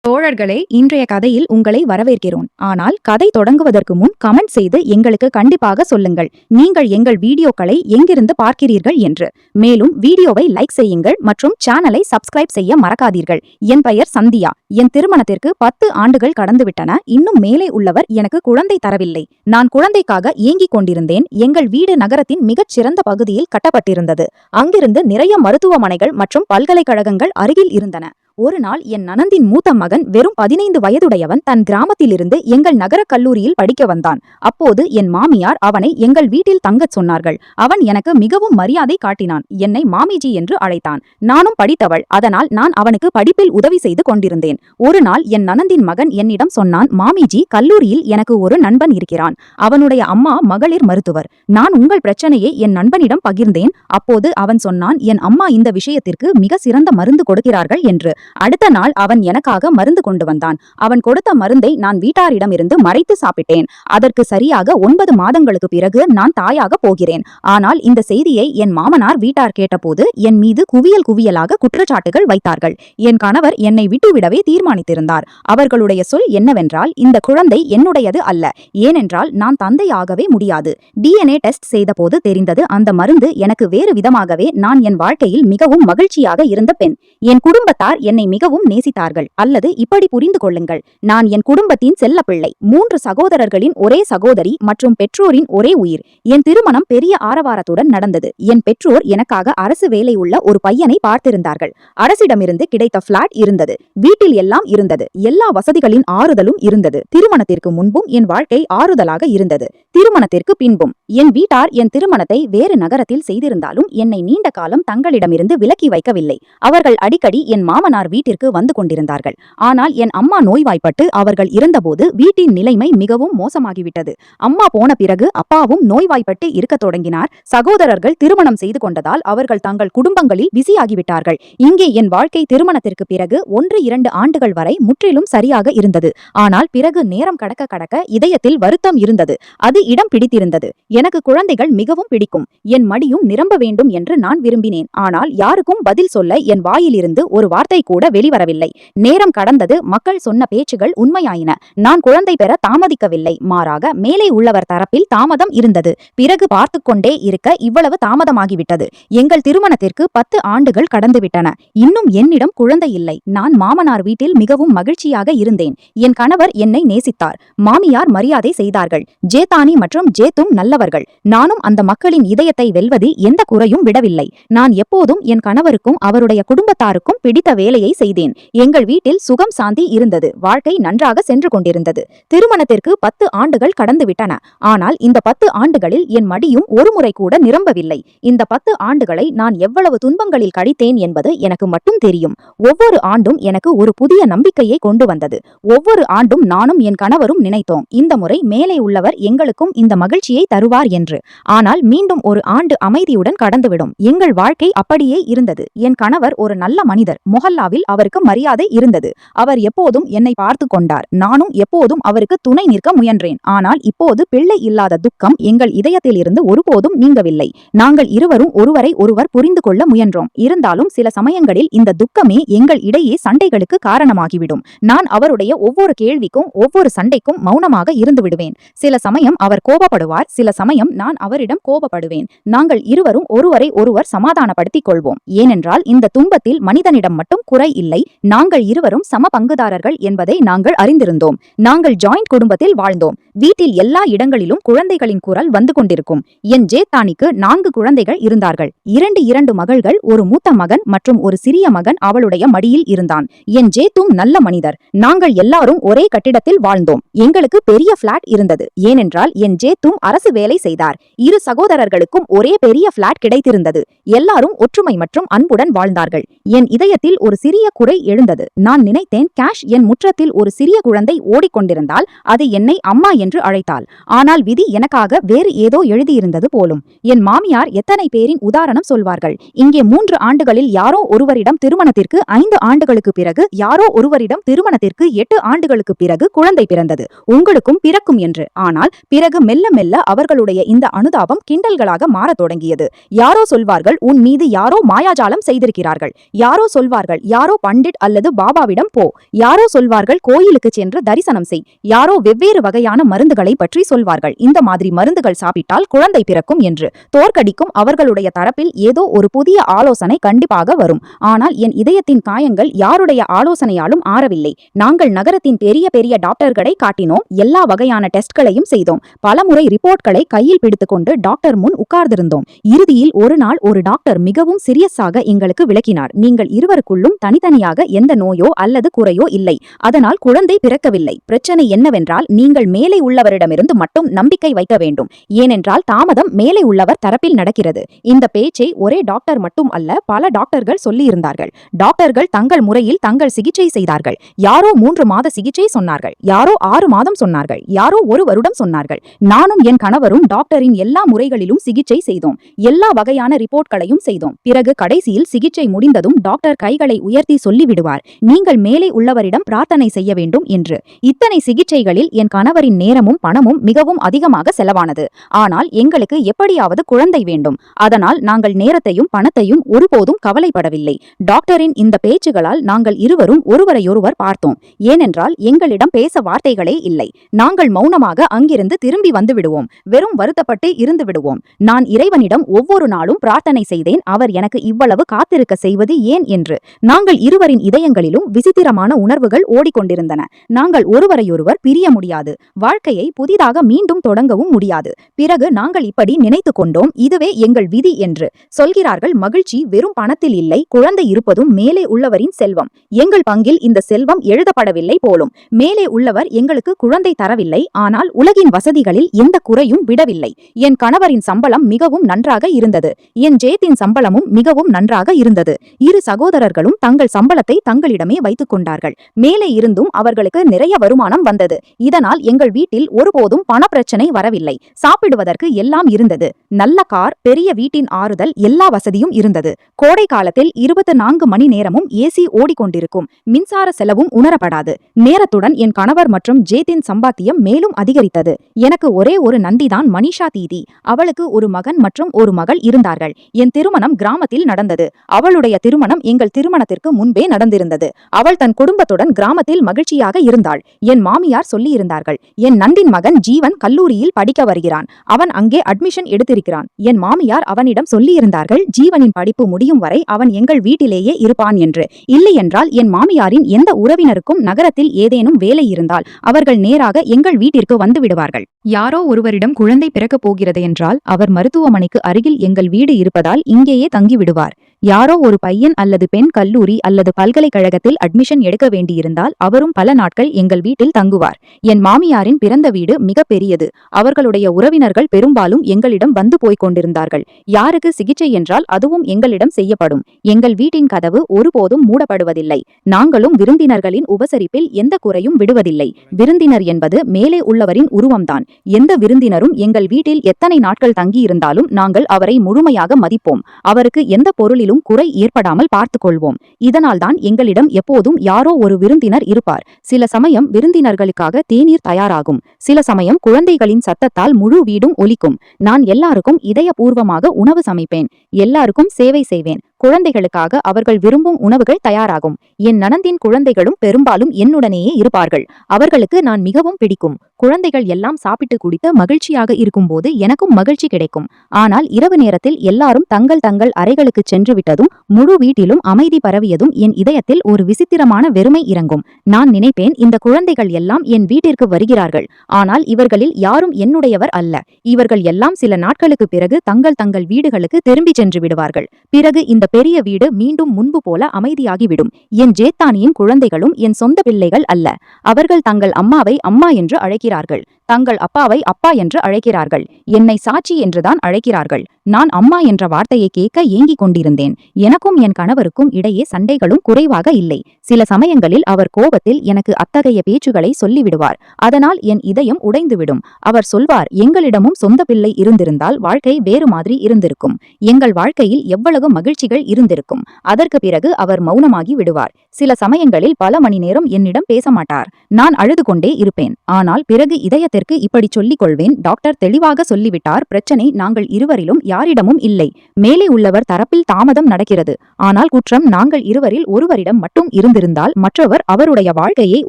தோழர்களே, இன்றைய கதையில் உங்களை வரவேற்கிறோம். ஆனால் கதை தொடங்குவதற்கு முன் கமெண்ட் செய்து எங்களுக்கு கண்டிப்பாக சொல்லுங்கள் நீங்கள் எங்கள் வீடியோக்களை எங்கிருந்து பார்க்கிறீர்கள் என்று. மேலும் வீடியோவை லைக் செய்யுங்கள் மற்றும் சேனலை சப்ஸ்கிரைப் செய்ய மறக்காதீர்கள். என் பெயர் சந்தியா. என் திருமணத்திற்கு 10 ஆண்டுகள் கடந்துவிட்டன. இன்னும் மேலே உள்ளவர் எனக்கு குழந்தை தரவில்லை. நான் குழந்தைக்காக ஏங்கிக் கொண்டிருந்தேன். எங்கள் வீடு நகரத்தின் மிகச் சிறந்த பகுதியில் கட்டப்பட்டிருந்தது. அங்கிருந்து நிறைய மருத்துவமனைகள் மற்றும் பல்கலைக்கழகங்கள் அருகில் இருந்தன. ஒரு நாள் என் நனந்தின் மூத்த மகன் வெறும் 15 வயதுடையவன் தன் கிராமத்திலிருந்து எங்கள் நகர கல்லூரியில் படிக்க வந்தான். அப்போது என் மாமியார் அவனை எங்கள் வீட்டில் தங்கச் சொன்னார்கள். அவன் எனக்கு மிகவும் மரியாதை காட்டினான். என்னை மாமிஜி என்று அழைத்தான். நானும் படித்தவள், அதனால் நான் அவனுக்கு படிப்பில் உதவி செய்து கொண்டிருந்தேன். ஒரு நாள் என் நனந்தின் மகன் என்னிடம் சொன்னான், மாமிஜி, கல்லூரியில் எனக்கு ஒரு நண்பன் இருக்கிறான். அவனுடைய அம்மா மகளிர் மருத்துவர். நான் உங்கள் பிரச்சனையை என் நண்பனிடம் பகிர்ந்தேன். அப்போது அவன் சொன்னான், என் அம்மா இந்த விஷயத்திற்கு மிக சிறந்த மருந்து கொடுக்கிறார்கள் என்று. அடுத்த நாள் அவன் எனக்காக மருந்து கொண்டு வந்தான். அவன் கொடுத்த மருந்தை நான் வீட்டாரிடமிருந்து மறைத்து சாப்பிட்டேன். அதற்கு சரியாக 9 மாதங்களுக்கு பிறகு நான் தாயாக போகிறேன். ஆனால் இந்த செய்தியை என் மாமனார் வீட்டார் கேட்டபோது என் மீது குவியல் குவியலாக குற்றச்சாட்டுகள் வைத்தார்கள். என் கணவர் என்னை விட்டுவிடவே தீர்மானித்திருந்தார். அவர்களுடைய சொல் என்னவென்றால், இந்த குழந்தை என்னுடையது அல்ல, ஏனென்றால் நான் தந்தையாகவே முடியாது. DNA டெஸ்ட் செய்தபோது தெரிந்தது, அந்த மருந்து எனக்கு வேறு விதமாகவே. நான் என் வாழ்க்கையில் மிகவும் மகிழ்ச்சியாக இருந்த பெண். என் குடும்பத்தார் என்னை மிகவும் நேசித்தார்கள். அல்லது இப்படி புரிந்து கொள்ளுங்கள், நான் என் குடும்பத்தின் செல்லப்பிள்ளை. 3 சகோதரர்களின் ஒரே சகோதரி மற்றும் பெற்றோரின் ஒரே உயிர். என் திருமணம் பெரிய ஆரவாரத்துடன் நடந்தது. என் பெற்றோர் எனக்காக அரசு வேலை உள்ள ஒரு பையனை பார்த்திருந்தார்கள். அரசிடமிருந்து கிடைத்த பிளாட் இருந்தது. வீட்டில் எல்லாம் இருந்தது. எல்லா வசதிகளின் ஆறுதலும் இருந்தது. திருமணத்திற்கு முன்பும் என் வாழ்க்கை ஆறுதலாக இருந்தது. திருமணத்திற்கு பின்பும் என் வீட்டார் என் திருமணத்தை வேறு நகரத்தில் செய்திருந்தாலும் என்னை நீண்ட காலம் தங்களிடமிருந்து விலக்கி வைக்கவில்லை. அவர்கள் அடிக்கடி என் மாமனார் வீட்டிற்கு வந்து கொண்டிருந்தார்கள். ஆனால் என் அம்மா நோய்வாய்ப்பட்டு அவர்கள் இருந்தபோது வீட்டின் நிலைமை மிகவும் மோசமாகிவிட்டது. அம்மா போன பிறகு அப்பாவும் நோய்வாய்ப்பட்டு இருக்க தொடங்கினார். சகோதரர்கள் திருமணம் செய்து கொண்டதால் அவர்கள் தங்கள் குடும்பங்களில் பிஸியாகிவிட்டார்கள். இங்கே என் வாழ்க்கை திருமணத்திற்கு பிறகு 1-2 ஆண்டுகள் வரை முற்றிலும் சரியாக இருந்தது. ஆனால் பிறகு நேரம் கடக்க கடக்க இதயத்தில் வருத்தம் இருந்தது. அது இடம் பிடித்திருந்தது. எனக்கு குழந்தைகள் மிகவும் பிடிக்கும். என் மடியும் நிரம்ப வேண்டும் என்று நான் விரும்பினேன். ஆனால் யாருக்கும் பதில் சொல்ல என் வாயிலிருந்து ஒரு வார்த்தை கூட வெளிவரவில்லை. நேரம் கடந்தது. மக்கள் சொன்ன பேச்சுகள் உண்மையாயின. நான் குழந்தை பெற தாமதிக்கவில்லை. மாறாக மேலே உள்ளவர் தரப்பில் தாமதம் இருந்தது. பிறகு பார்த்து கொண்டே இருக்க இவ்வளவு தாமதமாகிவிட்டது. எங்கள் திருமணத்திற்கு 10 ஆண்டுகள் கடந்துவிட்டன. இன்னும் என்னிடம் குழந்தை இல்லை. நான் மாமனார் வீட்டில் மிகவும் மகிழ்ச்சியாக இருந்தேன். என் கணவர் என்னை நேசித்தார். மாமியார் மரியாதை செய்தார்கள். ஜேதானி மற்றும் ஜேத்தும் நல்லவர்கள். நானும் அந்த மக்களின் இதயத்தை வெல்வதில் எந்த குறையும் விடவில்லை. நான் எப்போதும் என் கணவருக்கும் அவருடைய குடும்பத்தாருக்கும் பிடித்த வேலையை செய்தேன். எங்கள் வீட்டில் சுகம் சாந்தி இருந்தது. வாழ்க்கை நன்றாக சென்று கொண்டிருந்தது. திருமணத்திற்கு 10 ஆண்டுகள் கடந்துவிட்டன. ஆனால் இந்த 10 ஆண்டுகளில் என் மடியும் ஒருமுறை கூட நிரம்பவில்லை. இந்த 10 ஆண்டுகளை நான் எவ்வளவு துன்பங்களில் கழித்தேன் என்பது எனக்கு மட்டும் தெரியும். ஒவ்வொரு ஆண்டும் எனக்கு ஒரு புதிய நம்பிக்கையை கொண்டு வந்தது. ஒவ்வொரு ஆண்டும் நானும் என் கணவரும் நினைத்தோம், இந்த முறை மேலே உள்ளவர் எங்களுக்கும் இந்த மகிழ்ச்சியை தருவார் என்று. ஆனால் மீண்டும் ஒரு ஆண்டு அமைதியுடன் கடந்துவிடும். எங்கள் வாழ்க்கை அப்படியே இருந்தது. என் கணவர் ஒரு நல்ல மனிதர். மொஹல்லாவில் அவருக்கு மரியாதை இருந்தது. அவர் எப்போதும் என்னை பார்த்து கொண்டார். நானும் எப்போதும் அவருக்கு துணை நிற்க முயன்றேன். ஆனால் இப்போது பிள்ளை இல்லாத துக்கம் எங்கள் இதயத்தில் இருந்து ஒருபோதும் நீங்கவில்லை. நாங்கள் இருவரும் ஒருவரை ஒருவர் புரிந்து கொள்ள முயன்றோம். இருந்தாலும் சில சமயங்களில் இந்த துக்கமே எங்கள் இடையே சண்டைகளுக்கு காரணமாகிவிடும். நான் அவருடைய ஒவ்வொரு கேள்விக்கும் ஒவ்வொரு சண்டைக்கும் மௌனமாக இருந்து விடுவேன். சில சமயம் அவர் கோபப்படுவார். சில சமயம் நான் அவரிடம் கோபப்படுவேன். நாங்கள் இருவரும் ஒருவரை ஒருவர் சமாதானப்படுத்திக் கொள்வோம். ஏனென்றால் இந்த துன்பத்தில் மனிதனிடம் மட்டும் குறை இல்லை. நாங்கள் இருவரும் சம பங்குதாரர்கள் என்பதை நாங்கள் அறிந்திருந்தோம். நாங்கள் ஜாயிண்ட் குடும்பத்தில் வாழ்ந்தோம். வீட்டில் எல்லா இடங்களிலும் குழந்தைகளின் குரல் வந்து கொண்டிருக்கும். என் ஜேத்தானிக்கு 4 குழந்தைகள் இருந்தார்கள். 2 மகள்கள், ஒரு மூத்த மகன் மற்றும் ஒரு சிறிய மகன் அவளுடைய மடியில் இருந்தான். என் ஜேத்தும் நல்ல மனிதர். நாங்கள் எல்லாரும் ஒரே கட்டிடத்தில் வாழ்ந்தோம். எங்களுக்கு பெரிய பிளாட் இருந்தது. ஏனென்றால் என் ஜேத்தும் அரசு வேலை செய்தார். 2 சகோதரர்களுக்கும் ஒரே பெரிய பிளாட் கிடைத்திருந்தது. எல்லாரும் ஒற்றுமை மற்றும் அன்புடன் வாழ்ந்தார்கள். என் இதயத்தில் ஒரு சிறிய குறை எழுந்தது. நான் நினைத்தேன், கேஷ் என் முற்றத்தில் ஒரு சிறிய குழந்தை ஓடிக்கொண்டிருந்தால் அது என்னை அம்மா என்று அழைத்தாள். ஆனால் விதி எனக்காக வேறு ஏதோ எழுதியிருந்தது போலும். என் மாமியார் எத்தனை பேரின் உதாரணம் சொல்வார்கள். இங்கே 3 ஆண்டுகளில் யாரோ ஒருவரிடம் திருமணத்திற்கு 5 ஆண்டுகளுக்கு பிறகு, யாரோ ஒருவரிடம் திருமணத்திற்கு 8 ஆண்டுகளுக்கு பிறகு குழந்தை பிறந்தது. உங்களுக்கும் பிறக்கும் என்று. ஆனால் பிறகு மெல்ல மெல்ல அவர்களுடைய இந்த அனுதாபம் கிண்டல்களாக மாறத் தொடங்கியது. யாரோ சொல்வார்கள், உன் மீது யாரோ மாயாஜாலம் செய்திருக்கிறார்கள். யாரோ சொல்வார்கள், யாரோ பண்டிட் அல்லது பாபாவிடம் போ, யாரோ சொல்வார்கள் கோயிலுக்கு சென்று தரிசனம் செய், யாரோ வெவ்வேறு வகையான மருந்துகளை பற்றி சொல்வார்கள். இந்த மாதிரி மருந்துகள் சாப்பிட்டால் குழந்தை பிறக்கும் என்று தோற்கடிக்கும் அவர்களுடைய தரப்பில் ஏதோ ஒரு புதிய ஆலோசனை கண்டிப்பாக வரும். ஆனால் என் இதயத்தின் காயங்கள் யாருடைய ஆலோசனையாலும் ஆறவில்லை. நாங்கள் நகரத்தின் பெரிய பெரிய டாக்டர்களை காட்டினோம், எல்லா வகையான டெஸ்ட்களையும் செய்தோம், பலமுறை ரிப்போர்ட்களை கையில் பிடித்துக்கொண்டு டாக்டர் முன் உட்கார்ந்திருந்தோம். இறுதியில் ஒரு நாள் ஒரு டாக்டர் மிகவும் சீரியஸாக எங்களுக்கு விளக்கினார், நீங்கள் இருவருக்குள்ளும் தனித்தனியாக எந்த நோயோ அல்லது குறையோ இல்லை, அதனால் குழந்தை பிறக்கவில்லை. பிரச்சனை என்னவென்றால் நீங்கள் மேலே உள்ளவரிடமிருந்து மட்டும் நம்பிக்கை வைக்க வேண்டும், ஏனென்றால் தாமதம் மேலே உள்ளவர் தரப்பில் நடக்கிறது. இந்த பேச்சை ஒரே டாக்டர் மட்டும் அல்ல, பல டாக்டர்கள் சொல்லியிருந்தார்கள். டாக்டர்கள் தங்கள் முறையில் தங்கள் சிகிச்சை செய்தார்கள். யாரோ 3 மாத சிகிச்சை சொன்னார்கள், யாரோ 6 மாதம் சொன்னார்கள், யாரோ 1 வருடம் சொன்னார்கள். நானும் என் கணவரும் டாக்டரின் எல்லா முறைகளிலும் சிகிச்சை செய்தோம், எல்லா வகையான ரிப்போர்ட்களையும் செய்தோம். பிறகு கடைசியில் சிகிச்சை முடிந்ததும் டாக்டர் கைகளை உயர்த்தி சொல்லிவிடுவார், நீங்கள் மேலே உள்ளவரிடம் பிரார்த்தனை செய்ய வேண்டும் என்று. இத்தனை சிகிச்சைகளில் என் கணவரின் நேரமும் பணமும் மிகவும் அதிகமாக செலவானது. ஆனால் எங்களுக்கு எப்படியாவது குழந்தை வேண்டும். அதனால் நாங்கள் நேரத்தையும் பணத்தையும் ஒருபோதும் கவலைப்படவில்லை. டாக்டரின் இந்த பேச்சுகளால் நாங்கள் இருவரும் ஒருவரையொருவர் பார்த்தோம். ஏனென்றால் எங்களிடம் பேச வார்த்தைகளே இல்லை. நாங்கள் மௌனமாக அங்கிருந்து திரும்பி வந்து விடுவோம், வெறும் வருத்தப்பட்டு இருந்து விடுவோம். நான் இறைவனிடம் ஒவ்வொரு நாளும் பிரார்த்தனை செய்தேன், அவர் எனக்கு இவ்வளவு காத்திருக்க செய்வது ஏன் என்று. நாங்கள் இருவரின் இதயங்களிலும் விசித்திரமான உணர்வுகள் ஓடிக்கொண்டிருந்தன. நாங்கள் ஒருவரையொருவர் பிரிய முடியாது, வாழ்க்கையை புதிதாக மீண்டும் தொடங்கவும் முடியாது. பிறகு நாங்கள் இப்படி நினைத்து கொண்டோம், இதுவே எங்கள் விதி என்று. சொல்கிறார்கள், மகிழ்ச்சி வெறும் பணத்தில் இல்லை, குழந்தை இருப்பதும் மேலே உள்ளவரின் செல்வம். எங்கள் பங்கில் இந்த செல்வம் எழுதப்படவில்லை போலும். மேலே உள்ளவர் எங்களுக்கு குழந்தை தரவில்லை, ஆனால் உலகின் வசதிகளில் எந்த குறையும் விடவில்லை. என் கணவரின் சம்பளம் மிகவும் நன்றாக இருந்தது, என் ஜேத்தின் சம்பளமும் மிகவும் நன்றாக இருந்தது. இரு சகோதரர்களும் தங்கள் சம்பளத்தை தங்களிடமே வைத்துக் கொண்டார்கள். மேலே இருந்தும் அவர்களுக்கு நிறைய வருமானம் வந்தது. இதனால் எங்கள் வீட்டில் ஒருபோதும் பண பிரச்சனை வரவில்லை. சாப்பிடுவதற்கு எல்லாம் இருந்தது, நல்ல கார், பெரிய வீட்டின் ஆறுதல், எல்லா வசதியும் இருந்தது. கோடை காலத்தில் 24 மணி நேரமும் ஏசி ஓடிக்கொண்டிருக்கும், மின்சார செலவும் உணரப்படாது. நேரத்துடன் என் கணவர் மற்றும் ஜேத்தின் சம்பாத்தியம் மேலும் அதிகரித்தது. எனக்கு ஒரே ஒரு நந்திதான், மனிஷா தீதி. அவளுக்கு ஒரு மகன் மற்றும் ஒரு மகள் இருந்தார்கள். என் திருமணம் கிராமத்தில் நடந்தது. அவளுடைய திருமணம் எங்கள் திருமணத்திற்கு முன்பே நடந்திருந்தது. அவள் தன் குடும்பத்துடன் கிராமத்தில் மகிழ்ச்சியாக இருந்தாள். என் மாமியார் சொல்லியிருந்தார்கள், என் நந்தின் மகன் ஜீவன் கல்லூரியில் படிக்க வருகிறான், அவன் அங்கே அட்மிஷன் எடுத்திருக்கிறான். என் மாமியார் அவனிடம் சொல்லியிருந்தார்கள், ஜீவனின் படிப்பு முடியும் வரை அவன் எங்கள் வீட்டிலேயே இருப்பான் என்று. இல்லையென்றால் என் மாமியாரின் எந்த உறவினருக்கும் நகரத்தில் ஏதேனும் வேலை இருந்தால் அவர்கள் நேராக எங்கள் வீட்டிற்கு வந்து விடுவார்கள். யாரோ ஒருவரிடம் குழந்தை பிறக்கப் போகிறது என்றால் அவர் மருத்துவமனைக்கு அருகில் எங்கள் வீடு இருப்பதால் இங்கேயே தங்கிவிடுவார். யாரோ ஒரு பையன் அல்லது பெண் கல்லூரி அல்லது பல்கலைக்கழகத்தில் அட்மிஷன் எடுக்க வேண்டியிருந்தால் அவரும் பல நாட்கள் எங்கள் வீட்டில் தங்குவார். என் மாமியாரின் பிறந்த வீடு மிக பெரியது. அவர்களுடைய உறவினர்கள் பெரும்பாலும் எங்களிடம் வந்து போய்க் கொண்டிருந்தார்கள். யாருக்கு சிகிச்சை என்றால் அதுவும் எங்களிடம் செய்யப்படும். எங்கள் வீட்டின் கதவு ஒருபோதும் மூடப்படுவதில்லை. நாங்களும் விருந்தினர்களின் உபசரிப்பில் எந்த குறையும் விடுவதில்லை. விருந்தினர் என்பது மேலே உள்ளவரின் உருவம்தான். எந்த விருந்தினரும் எங்கள் வீட்டில் எத்தனை நாட்கள் தங்கியிருந்தாலும் நாங்கள் அவரை முழுமையாக மதிப்போம். அவருக்கு எந்த பொருளிலும் குறை ஏற்படாமல் பார்த்துக் கொள்வோம். இதனால்தான் எங்களிடம் எப்போதும் யாரோ ஒரு விருந்தினர் இருப்பார். சில சமயம் விருந்தினர்களுக்காக தேநீர் தயாராகும், சில சமயம் குழந்தைகளின் சத்தத்தால் முழு வீடும் ஒலிக்கும். நான் எல்லாருக்கும் இதயபூர்வமாக உணவு சமைப்பேன், எல்லாருக்கும் சேவை செய்வேன். குழந்தைகளுக்காக அவர்கள் விரும்பும் உணவுகள் தயாராகும். என் நனந்தின் குழந்தைகளும் பெரும்பாலும் என்னுடனேயே இருப்பார்கள். அவர்களுக்கு நான் மிகவும் பிடிக்கும். குழந்தைகள் எல்லாம் சாப்பிட்டு குடித்து மகிழ்ச்சியாக இருக்கும்போது எனக்கும் மகிழ்ச்சி கிடைக்கும். ஆனால் இரவு நேரத்தில் எல்லாரும் தங்கள் தங்கள் அறைகளுக்கு சென்று விட்டதும் முழு வீட்டிலும் அமைதி பரவியதும் என் இதயத்தில் ஒரு விசித்திரமான வெறுமை இறங்கும். நான் நினைப்பேன், இந்த குழந்தைகள் எல்லாம் என் வீட்டிற்கு வருகிறார்கள், ஆனால் இவர்களில் யாரும் என்னுடையவர் அல்ல. இவர்கள் எல்லாம் சில நாட்களுக்கு பிறகு தங்கள் தங்கள் வீடுகளுக்கு திரும்பி சென்று விடுவார்கள். பிறகு இந்த பெரிய வீடு மீண்டும் முன்பு போல அமைதியாகிவிடும். என் ஜேத்தானியின் குழந்தைகளும் என் சொந்த பிள்ளைகள் அல்ல. அவர்கள் தங்கள் அம்மாவை அம்மா என்று அழைக்கிறார்கள், தங்கள் அப்பாவை அப்பா என்று அழைக்கிறார்கள், என்னை சாட்சி என்றுதான் அழைக்கிறார்கள். நான் அம்மா என்ற வார்த்தையை கேட்க ஏங்கிக் கொண்டிருந்தேன். எனக்கும் என் கணவருக்கும் இடையே சண்டைகளும் குறைவாக இல்லை. சில சமயங்களில் அவர் கோபத்தில் எனக்கு அத்தகைய பேச்சுகளை சொல்லிவிடுவார். அதனால் என் இதயம் உடைந்துவிடும். அவர் சொல்வார், எங்களிடமும் சொந்த பிள்ளை இருந்திருந்தால் வாழ்க்கை வேறு மாதிரி இருந்திருக்கும், எங்கள் வாழ்க்கையில் எவ்வளவு மகிழ்ச்சிகள் இருந்திருக்கும். அதற்கு பிறகு அவர் மௌனமாகி விடுவார். சில சமயங்களில் பல மணி நேரம் என்னிடம் பேச மாட்டார். நான் அழுது கொண்டே இருப்பேன். ஆனால் பிறகு இதய எதற்கு இப்படி சொல்லிக் கொள்வேன்? டாக்டர் தெளிவாக சொல்லிவிட்டார். பிரச்சனை நாங்கள் இருவரிலும் யாரிடமும் இல்லை. மேலே உள்ளவர் தரப்பில் தாமதம் நடக்கிறது. ஆனால் குற்றம் நாங்கள் இருவரில் ஒருவரிடம் மட்டும் இருந்திருந்தால் மற்றவர் அவருடைய வாழ்க்கையை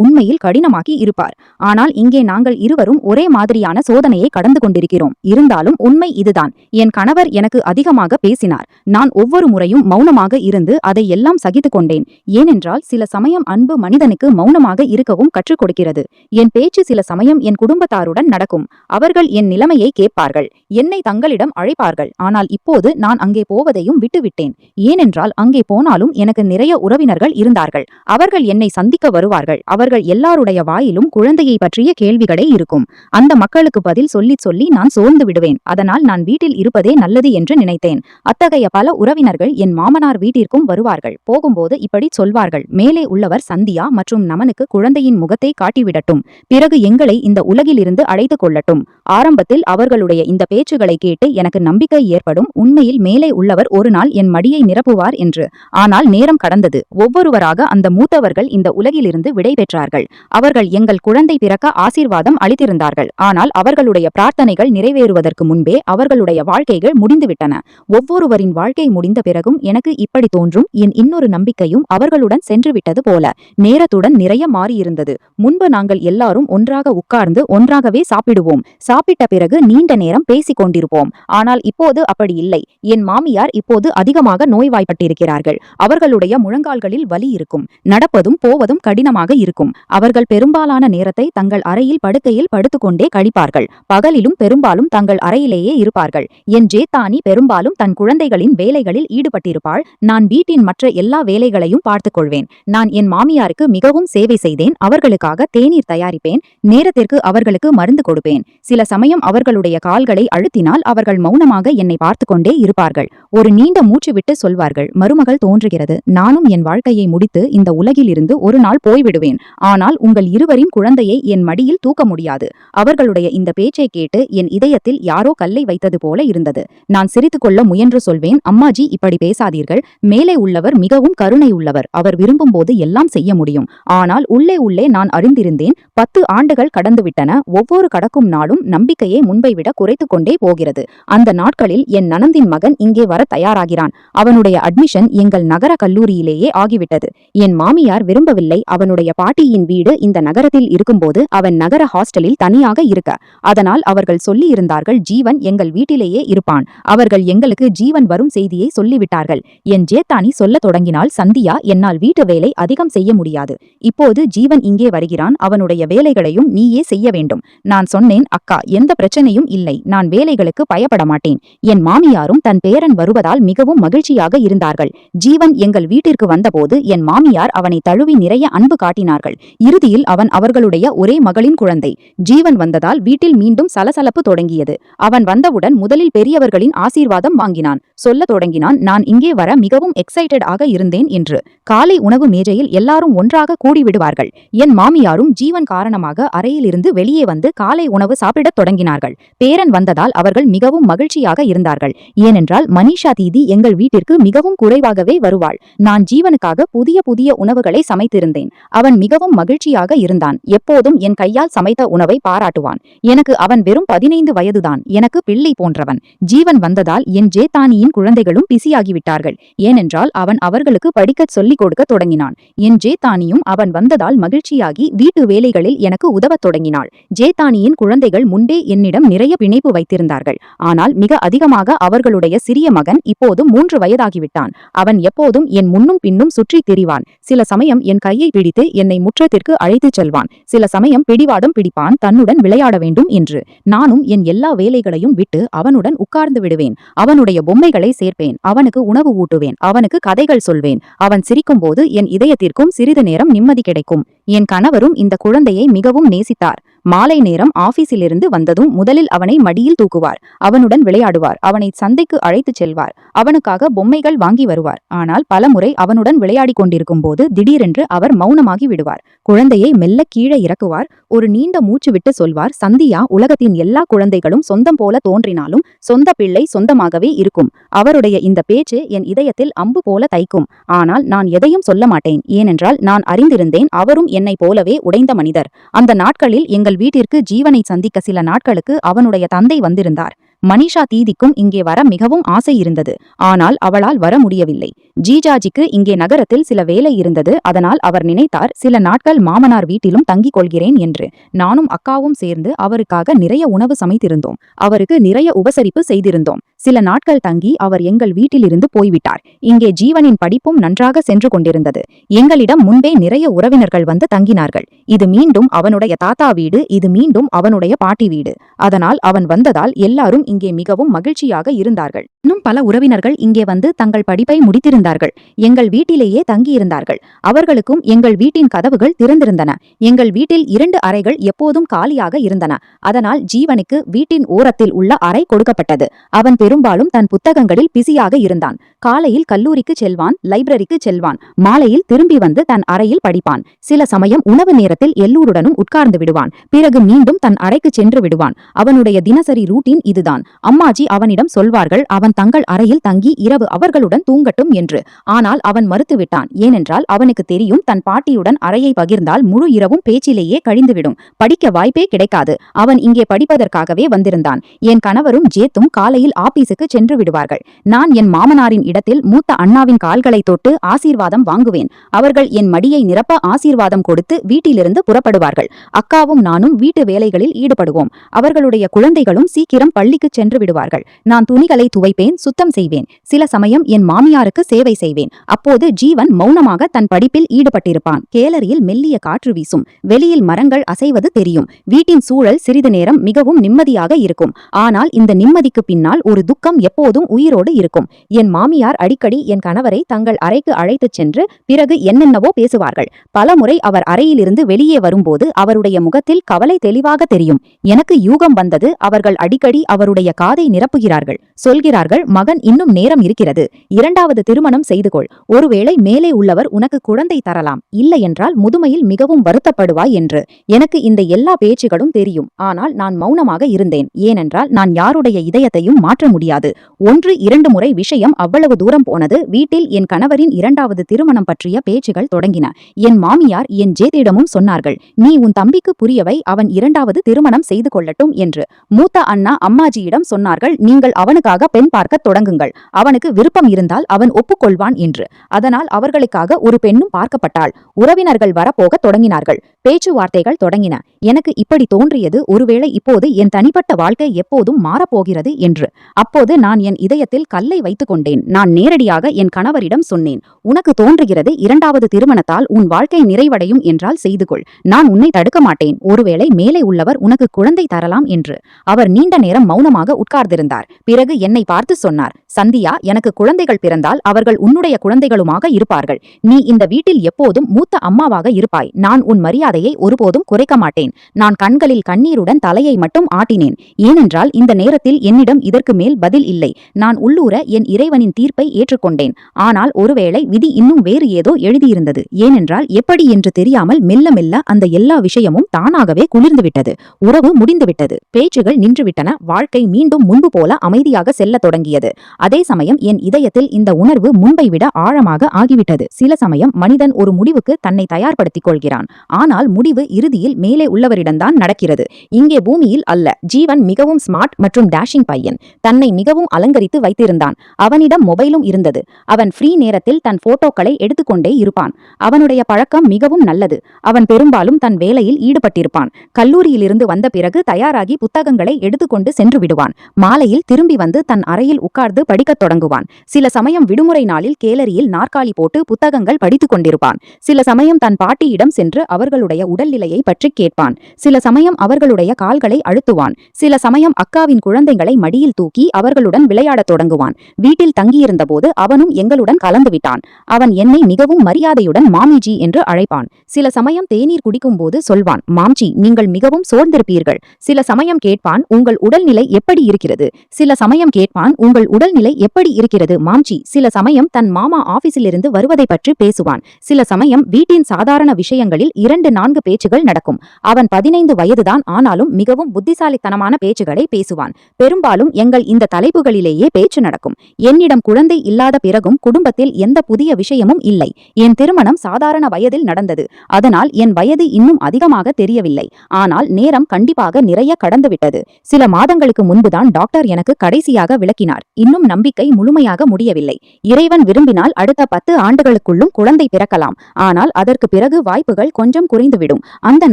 உண்மையில் கடினமாக்கி இருப்பார். ஆனால் இங்கே நாங்கள் இருவரும் ஒரே மாதிரியான சோதனையை கடந்து கொண்டிருக்கிறோம். இருந்தாலும் உண்மை இதுதான். என் கணவர் எனக்கு அதிகமாக பேசினார். நான் ஒவ்வொரு முறையும் மௌனமாக இருந்து அதை எல்லாம் சகித்துக் கொண்டேன். ஏனென்றால் சில சமயம் அன்பு மனிதனுக்கு மௌனமாக இருக்கவும் கற்றுக் கொடுக்கிறது. என் பேச்சு சில சமயம் என் குடும்பத்தாருடன் நடக்கும். அவர்கள் என் நிலைமையை கேட்பார்கள், என்னை தங்களிடம் அழைப்பார்கள். ஆனால் இப்போது நான் அங்கே போவதையும் விட்டுவிட்டேன். ஏனென்றால் அங்கே போனாலும் எனக்கு நிறைய உறவினர்கள் இருந்தார்கள். அவர்கள் என்னை சந்திக்க வருவார்கள். அவர்கள் எல்லாருடைய வாயிலும் குழந்தையை பற்றிய கேள்விகளே இருக்கும். அந்த மக்களுக்கு பதில் சொல்லி நான் சோர்ந்து விடுவேன். அதனால் நான் வீட்டில் இருப்பதே நல்லது என்று நினைத்தேன். அத்தகைய பல உறவினர்கள் என் மாமனார் வீட்டிற்கும் வருவார்கள். போகும்போது இப்படி சொல்வார்கள், மேலே உள்ளவர் சந்தியா மற்றும் நமனுக்கு குழந்தையின் முகத்தை காட்டிவிடட்டும். பிறகு எங்களை இந்த உலகிலிருந்து அழைத்துக் கொள்ளட்டும். ஆரம்பத்தில் அவர்களுடைய இந்த பேச்சுகளை கேட்டு எனக்கு நம்பிக்கை ஏற்படும். உண்மையில் மேலே உள்ளவர் ஒரு நாள் என் மடியை நிரப்புவார் என்று. ஆனால் நேரம் கடந்தது. ஒவ்வொருவராக அந்த மூத்தவர்கள் இந்த உலகிலிருந்து விடை பெற்றார்கள். அவர்கள் எங்கள் குழந்தை பிறக்க ஆசீர்வாதம் அளித்திருந்தார்கள். ஆனால் அவர்களுடைய பிரார்த்தனைகள் நிறைவேறுவதற்கு முன்பே அவர்களுடைய வாழ்க்கைகள் முடிந்துவிட்டன. ஒவ்வொருவரின் வாழ்க்கை முடிந்த பிறகும் எனக்கு இப்படி தோன்றும், என் இன்னொரு நம்பிக்கையும் அவர்களுடன் சென்றுவிட்டது போல. நேரத்துடன் நிறைய மாறியிருந்தது. முன்பு நாங்கள் எல்லாரும் ஒன்றாக உட்கார்ந்து ஒன்றாகவே சாப்பிடுவோம். சாப்பிட்ட பிறகு நீண்ட நேரம் பேசிக் கொண்டிருப்போம். ஆனால் இப்போது அப்படி இல்லை. என் மாமியார் இப்போது அதிகமாக நோய்வாய்ப்பட்டிருக்கிறார்கள். அவர்களுடைய முழங்கால்களில் வலி இருக்கும். நடப்பதும் போவதும் கடினமாக இருக்கும். அவர்கள் பெரும்பாலான நேரத்தை தங்கள் அறையில் படுக்கையில் படுத்துக்கொண்டே கழிப்பார்கள். பகலிலும் பெரும்பாலும் தங்கள் அறையிலேயே இருப்பார்கள். என் ஜேத்தானி பெரும்பாலும் தன் குழந்தைகளின் வேலைகளில் ஈடுபட்டிருப்பாள். நான் வீட்டின் மற்ற எல்லா வேலைகளையும் பார்த்துக் கொள்வேன். நான் என் மாமியாருக்கு மிகவும் சேவை செய்தேன். அவர்களுக்காக தேநீர் தயாரிப்பேன். நேரத்திற்கு அவர்களுக்கு மருந்து கொடுப்பேன். சில சமயம் அவர்களுடைய கால்களை அழுத்தினால் அவர்கள் மௌனமாக என்னை பார்த்து கொண்டே இருப்பார்கள். ஒரு நீண்ட மூச்சு விட்டு சொல்வார்கள், மருமகள் தோன்றுகிறது. நானும் என் வாழ்க்கையை முடித்து இந்த உலகிலிருந்து ஒரு நாள் போய்விடுவேன். ஆனால் உங்கள் இருவரின் குழந்தையை என் மடியில் தூக்க முடியாது. அவர்களுடைய இந்த பேச்சை கேட்டு என் இதயத்தில் யாரோ கல்லை வைத்தது போல இருந்தது. நான் சிரித்துக்கொள்ள முயன்று சொல்வேன், அம்மாஜி இப்படி பேசாதீர்கள். மேலே உள்ளவர் மிகவும் கருணை உள்ளவர். அவர் விரும்பும் போது எல்லாம் செய்ய முடியும். ஆனால் உள்ளே நான் அறிந்திருந்தேன். 10 ஆண்டுகள் கடந்துவிட்டன. ஒவ்வொரு கடக்கும் நாளும் நம்பிக்கையை முன்பை விட குறைத்து கொண்டே போகிறது. அந்த நாட்களில் என் நனந்தின் மகன் இங்கே வர தயாராகிறான். அவனுடைய அட்மிஷன் எங்கள் நகர கல்லூரியிலேயே ஆகிவிட்டது. என் மாமியார் விரும்பவில்லை. அவனுடைய பாட்டியின் வீடு இந்த நகரத்தில் இருக்கும்போது அவன் நகர ஹாஸ்டலில் தனியாக இருக்க. அதனால் அவர்கள் சொல்லி இருந்தார்கள், ஜீவன் எங்கள் வீட்டிலேயே இருப்பான். அவர்கள் எங்களுக்கு ஜீவன் வரும் செய்தியை சொல்லிவிட்டார்கள். என் ஜேத்தானி சொல்லத் தொடங்கினால், சந்தியா, என்னால் வீட்டு வேலை அதிகம் செய்ய முடியாது. இப்போது ஜீவன் இங்கே வருகிறான். அவனுடைய வேலைகளையும் நீயே செய்ய வேண்டும். நான் சொன்னேன், அக்கா, எந்த பிரச்சனையும் இல்லை. நான் வேலைகளுக்கு பயப்பட மாட்டேன். என் மாமியாரும் தன் பேரன் வருவதால் மிகவும் மகிழ்ச்சியாக இருந்தார்கள். ஜீவன் எங்கள் வீட்டிற்கு வந்தபோது என் மாமியார் அவனை தழுவி நிறைய அன்பு காட்டினார்கள். இறுதியில் அவன் அவர்களுடைய ஒரே மகளின் குழந்தை. ஜீவன் வந்ததால் வீட்டில் மீண்டும் சலசலப்பு தொடங்கியது. அவன் வந்தவுடன் முதலில் பெரியவர்களின் ஆசீர்வாதம் வாங்கினான். சொல்ல தொடங்கினான், நான் இங்கே வர மிகவும் எக்ஸைட்டட் ஆக இருந்தேன் என்று. காலை உணவு மேஜையில் எல்லாரும் ஒன்றாக கூடிவிடுவார்கள். என் மாமியாரும் ஜீவன் காரணமாக அறையிலிருந்து வெளியே வந்து காலை உணவு சாப்பிடத் தொடங்கினார்கள். பேரன் வந்ததால் அவர்கள் மிகவும் மகிழ்ச்சியாக இருந்தார்கள். ஏனென்றால் மனிஷா தீதி எங்கள் வீட்டிற்கு மிகவும் குறைவாகவே வருவாள். நான் ஜீவனுக்காக புதிய உணவுகளை சமைத்திருந்தேன். அவன் மிகவும் மகிழ்ச்சியாக இருந்தான். எப்போதும் என் கையால் சமைத்த உணவை பாராட்டுவான். எனக்கு அவன் வெறும் 15 வயதுதான். எனக்கு பிள்ளை போன்றவன். ஜீவன் வந்ததால் என் ஜேத்தானியின் குழந்தைகளும் பிஸியாகிவிட்டார்கள். ஏனென்றால் அவன் அவர்களுக்கு படிக்கச் சொல்லிக் கொடுக்க தொடங்கினான். என் ஜேத்தானியும் அவன் வந்ததால் மகிழ்ச்சியாகி வீட்டு வேலைகளில் எனக்கு உதவத் தொடங்கினாள். ஜேத்தானியின் குழந்தைகள் முன்பே என்னிடம் நிறைய பிணைப்பு வைத்திருந்தார்கள். ஆனால் மிக அதிகமாக அவர்களுடைய சிறிய மகன் இப்போதும் 3 வயதாகிவிட்டான். அவன் எப்போதும் என் முன்னும் பின்னும் சுற்றித் திரிவான். சில சமயம் என் கையை பிடித்து என்னை முற்றத்திற்கு அழைத்துச் செல்வான். சில சமயம் பிடிவாதம் பிடிப்பான், தன்னுடன் விளையாட வேண்டும் என்று. நானும் என் எல்லா வேலைகளையும் விட்டு அவனுடன் உட்கார்ந்து விடுவேன். அவனுடைய பொம்மைகளை சேர்ப்பேன். அவனுக்கு உணவு ஊட்டுவேன். அவனுக்கு கதைகள் சொல்வேன். அவன் சிரிக்கும் போது என் இதயத்திற்கும் சிறிது நேரம் நிம்மதி கிடைக்கும். என் கணவரும் இந்த குழந்தையை மிகவும் நேசித்தார். மாலை நேரம் ஆபீஸிலிருந்து வந்ததும் முதலில் அவனை மடியில் தூக்குவார். அவனுடன் விளையாடுவார். அவனை சந்தைக்கு அழைத்துச் செல்வார். அவனுக்காக பொம்மைகள் வாங்கி வருவார். ஆனால் பலமுறை அவனுடன் விளையாடிக் கொண்டிருக்கும் போது திடீரென்று அவர் மௌனமாகி விடுவார். குழந்தையை மெல்ல கீழே இறக்குவார். ஒரு நீண்ட மூச்சு விட்டு சொல்வார், சந்தியா, உலகத்தின் எல்லா குழந்தைகளும் சொந்தம் போல தோன்றினாலும் சொந்த பிள்ளை சொந்தமாகவே இருக்கும். அவருடைய இந்த பேச்சு என் இதயத்தில் அம்பு போல தைக்கும். ஆனால் நான் எதையும் சொல்ல மாட்டேன். ஏனென்றால் நான் அறிந்திருந்தேன், அவரும் என்னை போலவே உடைந்த மனிதர். அந்த நாட்களில் எங்கள் வீட்டில் வீட்டிற்கு ஜீவனை சந்திக்க சில நாட்களுக்கு அவனுடைய தந்தை வந்திருந்தார். மனிஷா தீதிக்கும் இங்கே வர மிகவும் ஆசை இருந்தது. ஆனால் அவளால் வர முடியவில்லை. ஜீஜாஜிக்கு இங்கே நகரத்தில் சில வேலை இருந்தது. அதனால் அவர் நினைத்தார் சில நாட்கள் மாமனார் வீட்டிலும் தங்கிக் கொள்கிறேன் என்று. நானும் அக்காவும் சேர்ந்து அவருக்காக நிறைய உணவு சமைத்திருந்தோம். அவருக்கு நிறைய உபசரிப்பு செய்திருந்தோம். சில நாட்கள் தங்கி அவர் எங்கள் வீட்டிலிருந்து போய்விட்டார். இங்கே ஜீவனின் படிப்பும் நன்றாக சென்று கொண்டிருந்தது. எங்களிடம் முன்பே நிறைய உறவினர்கள் வந்து தங்கினார்கள். இது மீண்டும் அவனுடைய தாத்தா வீடு, இது மீண்டும் அவனுடைய பாட்டி வீடு. அதனால் அவன் வந்ததால் எல்லாரும் இங்கே மிகவும் மகிழ்ச்சியாக இருந்தார்கள். இன்னும் பல உறவினர்கள் இங்கே வந்து தங்கள் படிப்பை முடித்திருந்தார்கள். எங்கள் வீட்டிலேயே தங்கியிருந்தார்கள். அவர்களுக்கும் எங்கள் வீட்டின் கதவுகள் திறந்திருந்தன. எங்கள் வீட்டில் 2 அறைகள் எப்போதும் காலியாக இருந்தன. அதனால் ஜீவனுக்கு வீட்டின் ஓரத்தில் உள்ள அறை கொடுக்கப்பட்டது. அவன் பெரும்பாலும் தன் புத்தகங்களில் பிஸியாக இருந்தான். காலையில் கல்லூரிக்கு செல்வான், லைப்ரரிக்கு செல்வான், மாலையில் திரும்பி வந்து தன் அறையில் படிப்பான். சில சமயம் உணவு நேரத்தில் எல்லோருடனும் உட்கார்ந்து விடுவான். பிறகு மீண்டும் தன் அறைக்கு சென்று விடுவான். அவனுடைய தினசரி ரூட்டீன் இதுதான். அம்மாஜி அவனிடம் சொல்வார்கள் அவன் தங்கள் அறையில் தங்கி இரவு அவர்களுடன் தூங்கட்டும் என்று. ஆனால் அவன் மறுத்துவிட்டான். ஏனென்றால் அவனுக்கு தெரியும் தன் பாட்டியுடன் அறையை பகிர்ந்தால் முழு இரவும் பேச்சிலேயே கழிந்துவிடும். படிக்க வாய்ப்பே கிடைக்காது. அவன் இங்கே படிப்பதற்காகவே வந்திருந்தான். என் கணவரும் ஜேத்தும் காலையில் ஆபீஸுக்கு சென்று விடுவார்கள். நான் என் மாமனாரின் இடத்தில் மூத்த அண்ணாவின் கால்களை தொட்டு ஆசீர்வாதம் வாங்குவேன். அவர்கள் என் மடியை நிரப்ப ஆசீர்வாதம் கொடுத்து வீட்டிலிருந்து புறப்படுவார்கள். அக்காவும் நானும் வீட்டு வேலைகளில் ஈடுபடுவோம். அவர்களுடைய குழந்தைகளும் சீக்கிரம் பள்ளிக்கு சென்று விடுவார்கள். நான் துணிகளை துவைப்பேன், சுத்தம் செய்வேன். சில சமயம் என் மாமியாருக்கு சேவை செய்வேன். அப்போது ஜீவன் மௌனமாக தன் படிப்பில் ஈடுபட்டிருப்பான். கேலரியில் மெல்லிய காற்று வீசும். வெளியில் மரங்கள் அசைவது தெரியும். வீட்டின் சூழல் சிறிது நேரம் மிகவும் நிம்மதியாக இருக்கும். ஆனால் இந்த நிம்மதிக்கு பின்னால் ஒரு துக்கம் எப்போதும் உயிரோடு இருக்கும். என் மாமியார் அடிக்கடி என் கணவரை தங்கள் அறைக்கு அழைத்துச் சென்று பிறகு என்னென்னவோ பேசுவார்கள். பலமுறை அவர் அறையிலிருந்து வெளியே வரும்போது அவருடைய முகத்தில் கவலை தெளிவாக தெரியும். எனக்கு யூகம் வந்தது. அவர்கள் அடிக்கடி அவருடைய காதை நிரப்புகிறார்கள். சொல்கிறார்கள், மகன் இன்னும் நேரம் இருக்கிறது. 2வது திருமணம் செய்து கொள். ஒருவேளை மேலே உள்ளவர் உனக்கு குழந்தை தரலாம். இல்லையென்றால் முதுமையில் மிகவும் வருத்தப்படுவாய் என்று. எனக்கு இந்த எல்லா பேச்சுகளும் தெரியும். ஆனால் நான் மௌனமாக இருந்தேன். ஏனென்றால் நான் யாருடைய இதயத்தையும் மாற்ற முடியாது. 1-2 முறை விஷயம் அவ்வளவு தூரம் போனது. வீட்டில் என் கணவரின் 2வது திருமணம் பற்றிய பேச்சுகள் தொடங்கின. என் மாமியார் என் ஜேத்திடமும் சொன்னார்கள், நீ உன் தம்பிக்கு புரியவை, அவன் 2வது திருமணம் செய்து கொள்ளட்டும் என்று. மூத்த அண்ணா அம்மாஜியிடம் சொன்னார்கள், நீங்கள் அவனுக்காக பெண் பார்க்க தொடங்குங்கள். அவனுக்கு விருப்பம் இருந்தால் அவன் ஒப்புக்கொள்வான் என்று. அதனால் அவர்களுக்காக ஒரு பெண்ணும் பார்க்கப்பட்டாள். உறவினர்கள் வரப்போக தொடங்கினார்கள். பேச்சுவார்த்தைகள் தொடங்கின. எனக்கு இப்படி தோன்றியது, ஒருவேளை இப்போது என் தனிப்பட்ட வாழ்க்கை எப்போதும் மாறப்போகிறது என்று. அப்போது நான் என் இதயத்தில் கல்லை வைத்துக் கொண்டேன். நான் நேரடியாக என் கணவரிடம் சொன்னேன், உனக்கு தோன்றுகிறது 2வது திருமணத்தால் உன் வாழ்க்கை நிறைவடையும் என்றால் செய்து கொள். நான் உன்னை தடுக்க மாட்டேன். ஒருவேளை மேலே உள்ளவர் உனக்கு குழந்தை தரலாம் என்று. அவர் நீண்ட நேரம் மௌனமாக உட்கார்ந்திருந்தார். பிறகு என்னை பார்த்து சொன்னார், சந்தியா, எனக்கு குழந்தைகள் பிறந்தால் அவர்கள் உன்னுடைய குழந்தைகளுமாக இருப்பார்கள். நீ இந்த வீட்டில் எப்போதும் மூத்த அம்மாவாக இருப்பாய். நான் உன் மரியாதையை ஒருபோதும் குறைக்க மாட்டேன். நான் கண்களில் கண்ணீருடன் தலையை மட்டும் ஆட்டினேன். ஏனென்றால் இந்த நேரத்தில் என்னிடம் இதற்கு மேல் பதில் இல்லை. நான் உள்ளூர என் இறைவனின் தீர்ப்பை ஏற்றுக்கொண்டேன். ஆனால் ஒருவேளை விதி இன்னும் வேறு ஏதோ எழுதியிருந்தது. ஏனென்றால் எப்படி என்று தெரியாமல் மெல்ல மெல்ல அந்த எல்லா விஷயமும் தானாகவே குளிர்ந்துவிட்டது. உறவு முடிந்துவிட்டது. பேச்சுகள் நின்றுவிட்டன. வாழ்க்கை மீண்டும் முன்பு போல அமைதியாக செல்லத் தொடங்கியது. அதே சமயம் என் இதயத்தில் இந்த உணர்வு முன்பை விட ஆழமாக ஆகிவிட்டது. சில சமயம் மனிதன் ஒரு முடிவுக்கு தன்னை தயார்படுத்திக் கொள்கிறான். ஆனால் முடிவு இறுதியில் மேலே உள்ளவரிடம்தான் நடக்கிறது. இங்கே பூமியில் அல்ல. ஜீவன் மிகவும் ஸ்மார்ட் மற்றும் டேஷிங் பையன். தன்னை மிகவும் அலங்கரித்து வைத்திருந்தான். அவனிடம் மொபைலும் இருந்தது. அவன் ஃப்ரீ நேரத்தில் தன் போட்டோக்களை எடுத்துக்கொண்டே இருப்பான். அவனுடைய பழக்கம் மிகவும் நல்லது. அவன் பெரும்பாலும் தன் வேலையில் ஈடுபட்டிருப்பான். கல்லூரியிலிருந்து வந்த பிறகு தயாராகி புத்தகங்களை எடுத்துக்கொண்டு சென்று விடுவான். மாலையில் திரும்பி வந்து தன் அறையில் உட்கார்ந்து படிக்கத் தொடங்குவான். சில சமயம் விடுமுறை நாளில் கேலரியில் நாற்காலி போட்டு புத்தகங்கள் படித்துக் கொண்டிருப்பான். சில சமயம் தன் பாட்டியிடம் சென்று அவர்களுடைய உடல்நிலையை பற்றி கேட்பான். சில சமயம் அவர்களுடைய கால்களை அழுத்துவான். சில சமயம் அக்காவின் குழந்தைகளை மடியில் தூக்கி அவர்களுடன் விளையாடத் தொடங்குவான். வீட்டில் தங்கியிருந்தபோது அவனும் எங்களுடன் கலந்துவிட்டான். அவன் என்னை மிகவும் மரியாதையுடன் மாமிஜி என்று அழைப்பான். சில சமயம் தேநீர் குடிக்கும்போது சொல்வான், மாம்ஜி, நீங்கள் மிகவும் சோர்ந்திருப்பீர்கள். சில சமயம் கேட்பான், உங்கள் உடல்நிலை எப்படி இருக்கிறது? சில சமயம் கேட்பான், உங்கள் உடல்நிலை எப்படி இருக்கிறது மாம்ஜி? சில சமயம் தன் மாமா ஆபீஸிலிருந்து வருவதை பற்றி பேசுவான். சில சமயம் வீட்டின் சாதாரண விஷயங்களில் 2-4 பேச்சுகள் நடக்கும். அவன் 15 வயதுதான், ஆனாலும் மிகவும் புத்திசாலித்தனமான பேச்சுகளை பேசுவான். பெரும்பாலும் எங்கள் இந்த இந்த தலைப்புகளிலேயே பேச்சு நடக்கும். என்னிடம் குழந்தை இல்லாத பிறகும் குடும்பத்தில் எந்த புதிய விஷயமும் இல்லை. என் திருமணம் சாதாரண வயதில் நடந்தது. அதனால் என் வயது இன்னும் அதிகமாக தெரியவில்லை. ஆனால் நேரம் கண்டிப்பாக நிறைய கடந்துவிட்டது. சில மாதங்களுக்கு முன்புதான் டாக்டர் எனக்கு கடைசியாக விளக்கினார். இன்னும் நம்பிக்கை முழுமையாக முடியவில்லை. இறைவன் விரும்பினால் அடுத்த 10 ஆண்டுகளுக்குள்ளும் குழந்தை பிறக்கலாம். ஆனால் அதற்கு பிறகு வாய்ப்புகள் கொஞ்சம் குறைந்துவிடும். அந்த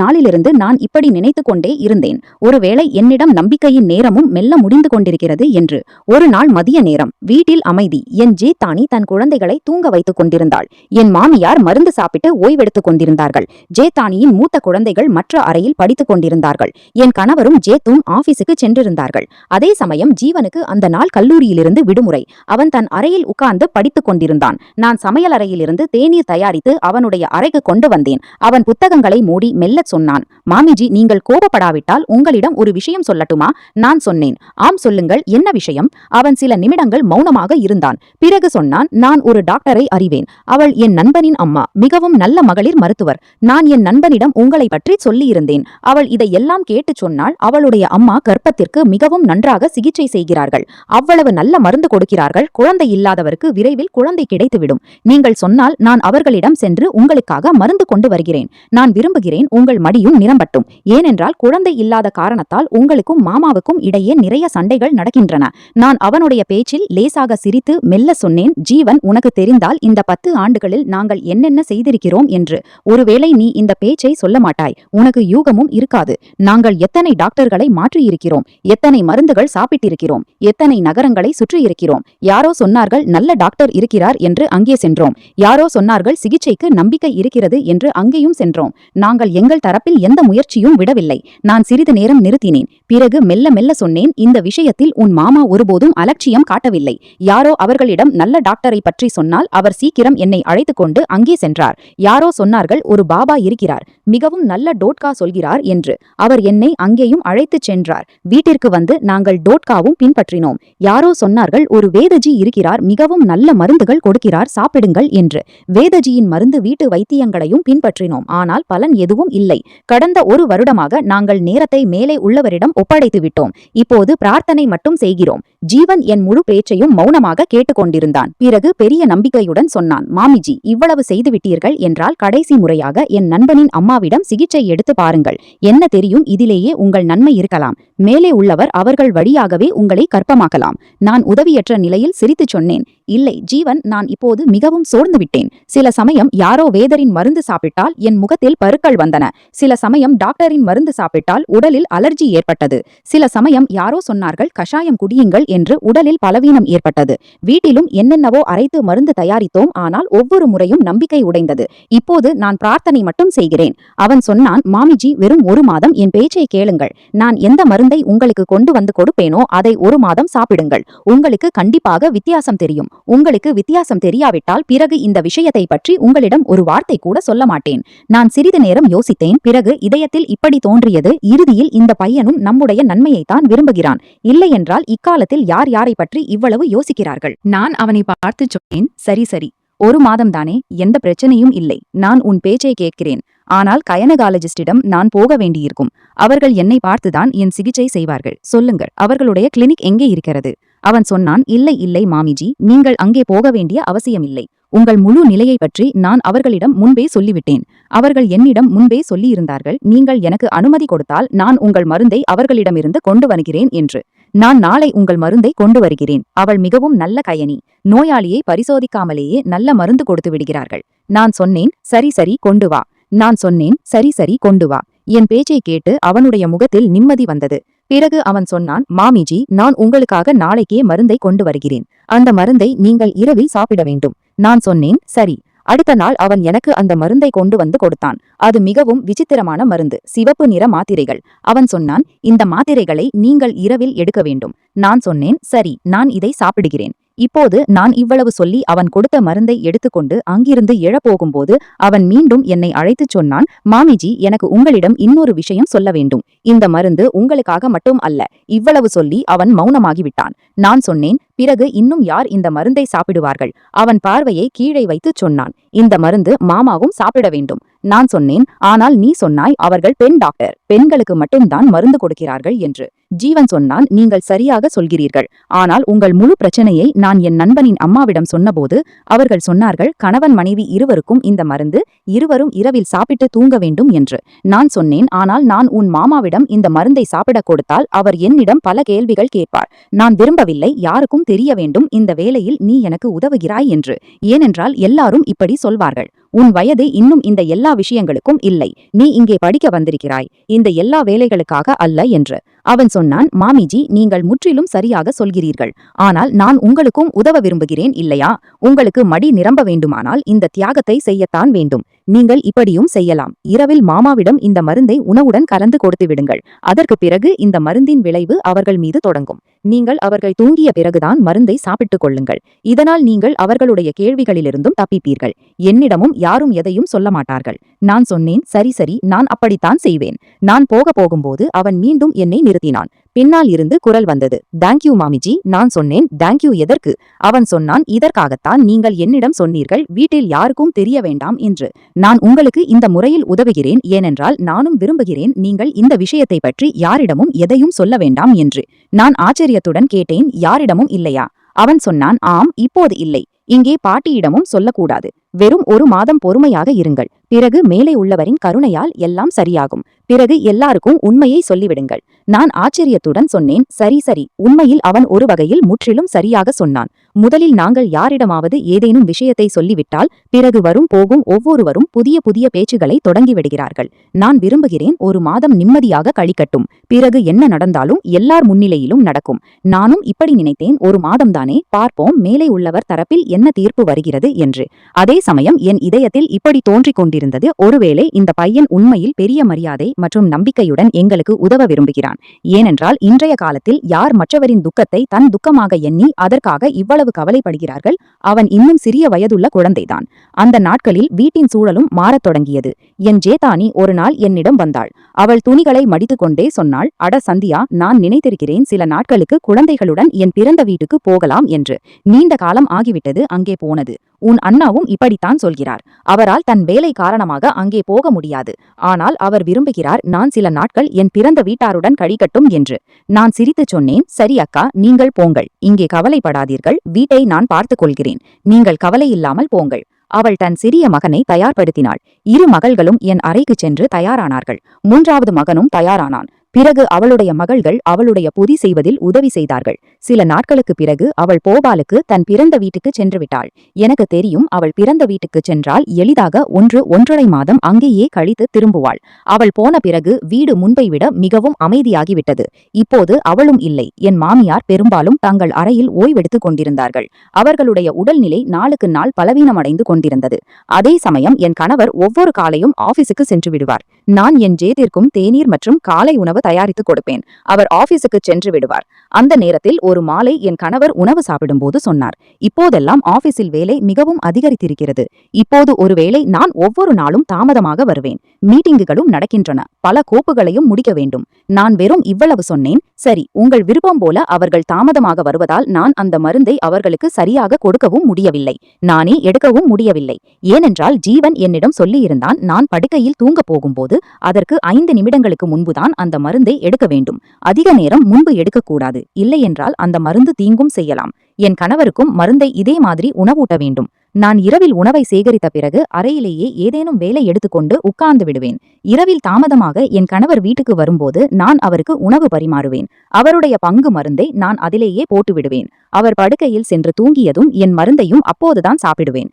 நாளிலிருந்து நான் இப்படி நினைத்து கொண்டே இருந்தேன். ஒருவேளை என்னிடம் நம்பிக்கையின் நேரமும் மெல்ல முடிந்து கொண்டிருக்கிறது என்று. ஒரு நாள் மதிய நேரம். வீட்டில் அமைதி. என் ஜேத்தானி தன் குழந்தைகளை தூங்க வைத்துக் கொண்டிருந்தாள். என் மாமியார் மருந்து சாப்பிட்டு ஓய்வெடுத்துக் கொண்டிருந்தார்கள். ஜேத்தானியின் மூத்த குழந்தைகள் மற்ற அறையில் படித்துக் கொண்டிருந்தார்கள். என் கணவரும் ஜேத்தும் ஆபீஸுக்கு சென்றிருந்தார்கள். அதே சமயம் ஜீவனுக்கு அந்த நாள் கல்லூரியிலிருந்து விடுமுறை. அவன் தன் அறையில் உட்கார்ந்து படித்துக் கொண்டிருந்தான். நான் சமையல் அறையிலிருந்து தேநீர் தயாரித்து அவனுடைய அறைக்கு கொண்டு வந்தேன். அவன் புத்தகங்களை மூடி மெல்லச் சொன்னான். மாமிஜி, நீங்கள் கோபப்படாவிட்டால் உங்களிடம் ஒரு விஷயம் சொல்லட்டுமா? நான் சொன்னேன். ஆம், சொல்லுங்கள், என்ன விஷயம்? அவன் சில நிமிடங்கள் மௌனமாக இருந்தான். பிறகு சொன்னான், நான் ஒரு டாக்டரை அறிவேன். அவள் என் நண்பனின் அம்மா. மிகவும் நல்ல மகளிர் மருத்துவர். நான் என் நண்பனிடம் உங்களை பற்றி சொல்லியிருந்தேன். அவள் இதை எல்லாம் கேட்டு சொன்னாள். அவளுடைய அம்மா கர்ப்பத்திற்கு மிகவும் நன்றாக சிகிச்சை செய்கிறார்கள். அவ்வளவு நல்ல மருந்து கொடுக்கிறார்கள். குழந்தை இல்லாதவருக்கு விரைவில் குழந்தை கிடைத்துவிடும். நீங்கள் சொன்னால் நான் அவர்களிடம் சென்று உங்களுக்காக மருந்து கொண்டு வருகிறேன். நான் விரும்புகிறேன் உங்கள் மடியும் நிரம்பட்டும். ஏனென்றால் குழந்தை இல்லாத காரணத்தால் உங்களுக்கும் மாமாவுக்கும் இடையே நிறைய சண்டைகள் நடக்கின்றன. நான் அவனுடைய பேச்சில் லேசாக சிரித்து மெல்ல சொன்னேன், ஜீவன், உனக்கு தெரிந்தால் இந்த 10 ஆண்டுகளில் நாங்கள் என்னென்ன செய்திருக்கிறோம் என்று. ஒருவேளை நீ இந்த பேச்சை சொல்ல மாட்டாய். உனக்கு யூகமும் இருக்காது. நாங்கள் எத்தனை டாக்டர்களை மாற்றியிருக்கிறோம், எத்தனை மருந்துகள் சாப்பிட்டிருக்கிறோம், எத்தனை நகரங்களை சுற்றியிருக்கிறோம். யாரோ சொன்னார்கள் நல்ல டாக்டர் இருக்கிறார் என்று அங்கே சென்றோம். யாரோ சொன்னார்கள் சிகிச்சைக்கு நம்பிக்கை இருக்கிறது என்று அங்கேயும் சென்றோம். நாங்கள் எங்கள் தரப்பில் எந்த முயற்சியும் விடவில்லை. நான் சிறிது நேரம் நிறுத்தினேன். பிறகு மெல்ல மெல்ல சொன்னேன், இந்த விஷயத்தில் உன் மாமா ஒருபோதும் அலட்சியம் காட்டவில்லை. யாரோ அவர்களிடம் நல்ல டாக்டரை பற்றி சொன்னால் அவர் சீக்கிரம் என்னை அழைத்துக் கொண்டு அங்கே சென்றார். யாரோ சொன்னார்கள் ஒரு பாபா இருக்கிறார், மிகவும் நல்ல டோட்கா சொல்கிறார் என்று. அவர் என்னை அங்கேயும் அழைத்துச் சென்றார். வீட்டிற்கு வந்து நாங்கள் டோட்காவும் பின்பற்றினோம். யாரோ சொன்னார்கள் ஒரு வேதஜி இருக்கிறார், மிகவும் நல்ல மருந்துகள் கொடுக்கிறார், சாப்பிடுங்கள் என்று. வேதஜியின் மருந்து வீட்டு வைத்தியங்களையும் பின்பற்றினோம். ஆனால் பலன் எதுவும் இல்லை. கடந்த 1 வருடமாக நாங்கள் நேரத்தை மேலே உள்ளவரிடம் ஒப்படைத்து விட்டோம். இப்போது பிரார்த்தனை மட்டும் செய்கிறோம். ஜீவன் என் முழு பேச்சையும் மௌனமாக கேட்டுக்கொண்டிருந்தான். பிறகு பெரிய நம்பிக்கையுடன் சொன்னான், மாமிஜி, இவ்வளவு செய்துவிட்டீர்கள் என்றால் கடைசி முறையாக என் நண்பனின் அம்மாவிடம் சிகிச்சை எடுத்து பாருங்கள். என்ன தெரியும், இதிலேயே உங்கள் நன்மை இருக்கலாம். மேலே உள்ளவர் அவர்கள் வழியாகவே உங்களை கர்ப்பமாக்கலாம். நான் உதவியற்ற நிலையில் சிரித்துச் சொன்னேன், இல்லை ஜீவன், நான் இப்போது மிகவும் சோர்ந்து விட்டேன். சில சமயம் யாரோ வேதரின் மருந்து சாப்பிட்டால் என் முகத்தில் பருக்கள் வந்தன. சில சமயம் டாக்டரின் மருந்து சாப்பிட்டால் உடலில் அலர்ஜி ஏற்பட்டது. சில சமயம் யாரோ சொன்னார்கள் கஷாயம் குடியுங்கள் என்று உடலில் பலவீனம் ஏற்பட்டது. வீட்டிலும் என்னென்னவோ அரைத்து மருந்து தயாரித்தோம். ஆனால் ஒவ்வொரு முறையும் நம்பிக்கை உடைந்தது. இப்போது நான் பிரார்த்தனை மட்டும் செய்கிறேன். அவன் சொன்னான், மாமிஜி, வெறும் 1 மாதம் என் பேச்சை கேளுங்கள். நான் எந்த மருந்தை உங்களுக்கு கொண்டு வந்து கொடுப்பேனோ அதை 1 மாதம் சாப்பிடுங்கள். உங்களுக்கு கண்டிப்பாக வித்தியாசம் தெரியும். உங்களுக்கு வித்தியாசம் தெரியாவிட்டால் பிறகு இந்த விஷயத்தை பற்றி உங்களிடம் ஒரு வார்த்தை கூட சொல்ல மாட்டேன். நான் சிறிது நேரம் யோசித்தேன். பிறகு இதயத்தில் இப்படி தோன்றியது, இறுதியில் இந்த பையனும் நம்முடைய நன்மையைத்தான் விரும்புகிறான். இல்லையென்றால் இக்காலத்தில் யார் யாரை பற்றி இவ்வளவு யோசிக்கிறார்கள்? நான் அவனை பார்த்து சொன்னேன், சரி சரி, 1 மாதம்தானே, எந்த பிரச்சனையும் இல்லை. நான் உன் பேச்சை கேட்கிறேன். ஆனால் கைனகாலஜிஸ்டிடம் நான் போக வேண்டியிருக்கும். அவர்கள் என்னை பார்த்துதான் என் சிகிச்சை செய்வார்கள். சொல்லுங்கள், அவர்களுடைய கிளினிக் எங்கே இருக்கிறது? அவன் சொன்னான், இல்லை இல்லை மாமிஜி, நீங்கள் அங்கே போக வேண்டிய அவசியமில்லை. உங்கள் முழு நிலையை பற்றி நான் அவர்களிடம் முன்பே சொல்லிவிட்டேன். அவர்கள் என்னிடம் முன்பே சொல்லியிருந்தார்கள், நீங்கள் எனக்கு அனுமதி கொடுத்தால் நான் உங்கள் மருந்தை அவர்களிடமிருந்து கொண்டு வருகிறேன் என்று. நான் நாளை உங்கள் மருந்தை கொண்டு வருகிறேன். அவள் மிகவும் நல்ல கயனி. நோயாளியை பரிசோதிக்காமலேயே நல்ல மருந்து கொடுத்து விடுகிறார்கள். நான் சொன்னேன், சரி சரி கொண்டு வா. நான் சொன்னேன், சரி சரி கொண்டு வா. என் பேச்சை கேட்டு அவனுடைய முகத்தில் நிம்மதி வந்தது. பிறகு அவன் சொன்னான், மாமிஜி, நான் உங்களுக்காக நாளைக்கே மருந்தை கொண்டு வருகிறேன். அந்த மருந்தை நீங்கள் இரவில் சாப்பிட வேண்டும். நான் சொன்னேன், சரி. அடுத்த நாள் அவன் எனக்கு அந்த மருந்தை கொண்டு வந்து கொடுத்தான். அது மிகவும் விசித்திரமான மருந்து, சிவப்பு நிற மாத்திரைகள். அவன் சொன்னான், இந்த மாத்திரைகளை நீங்கள் இரவில் எடுக்க வேண்டும். நான் சொன்னேன், சரி, நான் இதை சாப்பிடுகிறேன். இப்போது நான் இவ்வளவு சொல்லி அவன் கொடுத்த மருந்தை எடுத்துக்கொண்டு அங்கிருந்து எழப்போகும்போது அவன் மீண்டும் என்னை அழைத்துச் சொன்னான், மாமிஜி, எனக்கு உங்களிடம் இன்னொரு விஷயம் சொல்ல வேண்டும். இந்த மருந்து உங்களுக்காக மட்டும் அல்ல. இவ்வளவு சொல்லி அவன் மௌனமாகிவிட்டான். நான் சொன்னேன், பிறகு இன்னும் யார் இந்த மருந்தை சாப்பிடுவார்கள்? அவன் பார்வையை கீழே வைத்துச் சொன்னான். இந்த மருந்து மாமாவும் சாப்பிட வேண்டும். நான் சொன்னேன், ஆனால் நீ சொன்னாய் அவர்கள் பெண் டாக்டர், பெண்களுக்கு மட்டும்தான் மருந்து கொடுக்கிறார்கள் என்று. ஜீவன் சொன்னான், நீங்கள் சரியாக சொல்கிறீர்கள். ஆனால் உங்கள் முழு பிரச்சனையை நான் என் நண்பனின் அம்மாவிடம் சொன்னபோது அவர்கள் சொன்னார்கள், கணவன் மனைவி இருவருக்கும் இந்த மருந்து, இருவரும் இரவில் சாப்பிட்டு தூங்க வேண்டும் என்று. நான் சொன்னேன், ஆனால் நான் உன் மாமாவிடம் இந்த மருந்தை சாப்பிடக் கொடுத்தால் அவர் என்னிடம் பல கேள்விகள் கேட்பார். நான் விரும்பவில்லை யாருக்கும் தெரிய வேண்டும் இந்த வேளையில் நீ எனக்கு உதவுகிறாய் என்று. ஏனென்றால் எல்லாரும் இப்படி சொல்வார்கள். உன் வயது இன்னும் இந்த எல்லா விஷயங்களுக்கும் இல்லை. நீ இங்கே படிக்க வந்திருக்கிறாய், இந்த எல்லா வேலைகளுக்காக அல்ல என்று. அவன் சொன்னான், மாமிஜி, நீங்கள் முற்றிலும் சரியாக சொல்கிறீர்கள். ஆனால் நான் உங்களுக்கும் உதவ விரும்புகிறேன் இல்லையா? உங்களுக்கு மடி நிரம்ப வேண்டுமானால் இந்த தியாகத்தை செய்யத்தான் வேண்டும். நீங்கள் இப்படியும் செய்யலாம். இரவில் மாமாவிடம் இந்த மருந்தை உணவுடன் கலந்து கொடுத்து விடுங்கள். அதற்கு பிறகு இந்த மருந்தின் விளைவு அவர்கள் மீது தொடங்கும். நீங்கள் அவர்கள் தூங்கிய பிறகுதான் மருந்தை சாப்பிட்டுக் கொள்ளுங்கள். இதனால் நீங்கள் அவர்களுடைய கேள்விகளிலிருந்தும் தப்பிப்பீர்கள். என்னிடமும் யாரும் எதையும் சொல்ல மாட்டார்கள். நான் சொன்னேன், சரி சரி, நான் அப்படித்தான் செய்வேன். நான் போகும்போது அவன் மீண்டும் என்னை நிறுத்தினான். பின்னால் இருந்து குரல் வந்தது, தேங்க்யூ மாமிஜி. நான் சொன்னேன், தேங்க்யூ எதற்கு? அவன் சொன்னான், இதற்காகத்தான் நீங்கள் என்னிடம் சொன்னீர்கள் வீட்டில் யாருக்கும் தெரிய வேண்டாம் என்று. நான் உங்களுக்கு இந்த முறையில் உதவுகிறேன் ஏனென்றால் நானும் விரும்புகிறேன் நீங்கள் இந்த விஷயத்தை பற்றி யாரிடமும் எதையும் சொல்ல வேண்டாம் என்று. நான் ஆச்சரியத்துடன் கேட்டேன், யாரிடமும் இல்லையா? அவன் சொன்னான், ஆம், இப்போது இல்லை. இங்கே பாட்டியிடமும் சொல்லக்கூடாது. வெறும் 1 மாதம் பொறுமையாக இருங்கள். பிறகு மேலே உள்ளவரின் கருணையால் எல்லாம் சரியாகும். பிறகு எல்லாருக்கும் உண்மையை சொல்லிவிடுங்கள். நான் ஆச்சரியத்துடன் சொன்னேன், சரி சரி. உண்மையில் அவன் ஒரு வகையில் முற்றிலும் சரியாக சொன்னான். முதலில் நாங்கள் யாரிடமாவது ஏதேனும் விஷயத்தை சொல்லிவிட்டால் பிறகு வரும் போகும் ஒவ்வொருவரும் புதிய புதிய பேச்சுகளை தொடங்கிவிடுகிறார்கள். நான் விரும்புகிறேன் 1 மாதம் நிம்மதியாக கழிக்கட்டும். பிறகு என்ன நடந்தாலும் எல்லார் முன்னிலையிலும் நடக்கும். நானும் இப்படி நினைத்தேன். 1 மாதம்தானே, பார்ப்போம் மேலே உள்ளவர் தரப்பில் என்ன தீர்ப்பு வருகிறது என்று. அதே சமயம் என் இதயத்தில் இப்படி தோன்றிக் கொண்டிருந்தது, ஒருவேளை இந்த பையன் உண்மையில் பெரிய மரியாதை மற்றும் நம்பிக்கையுடன் எங்களுக்கு உதவ விரும்புகிறான். ஏனென்றால் இன்றைய காலத்தில் யார் மற்றவரின் துக்கத்தை தன் துக்கமாக எண்ணி அதற்காக இவ்வளவு கவலைப்படுகிறார்கள்? அவன் இன்னும் சிறிய வயதுள்ள குழந்தைதான். அந்த நாட்களில் வீட்டின் சூழலும் மாறத் தொடங்கியது. என் ஜேதானி ஒரு நாள் என்னிடம் வந்தாள். அவள் துணிகளை மடித்துக்கொண்டே சொன்னாள், அட சந்தியா, நான் நினைத்திருக்கிறேன் சில நாட்களுக்கு குழந்தைகளுடன் என் பிறந்த வீட்டுக்கு போகலாம் என்று. நீண்ட காலம் ஆகிவிட்டது அங்கே போனது. உன் அண்ணாவும் இப்படித்தான் சொல்கிறார். அவரால் தன் வேலை காரணமாக அங்கே போக முடியாது. ஆனால் அவர் விரும்புகிறார் நான் சில நாட்கள் என் பிறந்த வீட்டாருடன் கழிக்கட்டும் என்று. நான் சிரித்துச் சொன்னேன், சரி அக்கா, நீங்கள் போங்கள். இங்கே கவலைப்படாதீர்கள். வீட்டை நான் பார்த்துக் கொள்கிறேன். நீங்கள் கவலையில்லாமல் போங்கள். அவள் தன் சிறிய மகனை தயார்படுத்தினாள். 2 மகள்களும் என் அறைக்குச் சென்று தயாரானார்கள். 3வது மகனும் தயாரானான். பிறகு அவளுடைய மகள்கள் அவளுடைய பொதி செய்வதில் உதவி செய்தார்கள். சில நாட்களுக்கு பிறகு அவள் போபாலுக்கு தன் பிறந்த வீட்டுக்கு சென்று விட்டாள். எனக்கு தெரியும் அவள் பிறந்த வீட்டுக்கு சென்றால் எளிதாக 1-1.5 மாதம் அங்கேயே கழித்து திரும்புவாள். அவள் போன பிறகு வீடு முன்பை விட மிகவும் அமைதியாகிவிட்டது. இப்போது அவளும் இல்லை. என் மாமியார் பெரும்பாலும் தங்கள் அறையில் ஓய்வெடுத்துக் கொண்டிருந்தார்கள். அவர்களுடைய உடல்நிலை நாளுக்கு நாள் பலவீனமடைந்து கொண்டிருந்தது. அதே சமயம் என் கணவர் ஒவ்வொரு காலையும் ஆபீஸுக்கு சென்று விடுவார். நான் என் ஜேதிற்கும் தேநீர் மற்றும் காலை உணவு தயாரித்து கொடுப்பேன். அவர் ஆபீஸுக்கு சென்று விடுவார். அந்த நேரத்தில் ஒரு மாலை என் கணவர் உணவு சாப்பிடும்போது சொன்னார், இப்போதெல்லாம் ஆபீஸில் வேலை மிகவும் அதிகரித்திருக்கிறது. இப்போது ஒருவேளை நான் ஒவ்வொரு நாளும் தாமதமாக வருவேன். மீட்டிங்குகளும் நடக்கின்றன. பல கோப்புகளையும் முடிக்க வேண்டும். நான் வெறும் இவ்வளவு சொன்னேன். சரி, உங்கள் விருப்பம் போல. அவர்கள் தாமதமாக வருவதால் நான் அந்த மருந்தை அவர்களுக்கு சரியாக கொடுக்கவும் முடியவில்லை. நானே எடுக்கவும் முடியவில்லை. ஏனென்றால் ஜீவன் என்னிடம் சொல்லியிருந்தான், நான் படுக்கையில் தூங்க போகும்போது அதற்கு 5 நிமிடங்களுக்கு முன்புதான் அந்த மருந்தை எடுக்க வேண்டும். அதிக நேரம் முன்பு எடுக்கக்கூடாது. இல்லையென்றால் அந்த மருந்து தீங்கும் செய்யலாம். என் கணவருக்கும் மருந்தை இதே மாதிரி உணவூட்ட வேண்டும். நான் இரவில் உணவை சேகரித்த பிறகு அறையிலேயே ஏதேனும் வேலை எடுத்துக்கொண்டு உட்கார்ந்து விடுவேன். இரவில் தாமதமாக என் கணவர் வீட்டுக்கு வரும்போது நான் அவருக்கு உணவு பரிமாறுவேன். அவருடைய பங்கு மருந்தை நான் அதிலேயே போட்டு விடுவேன். அவர் படுக்கையில் சென்று தூங்கியதும் என் மருந்தையும் அப்போதுதான் சாப்பிடுவேன்.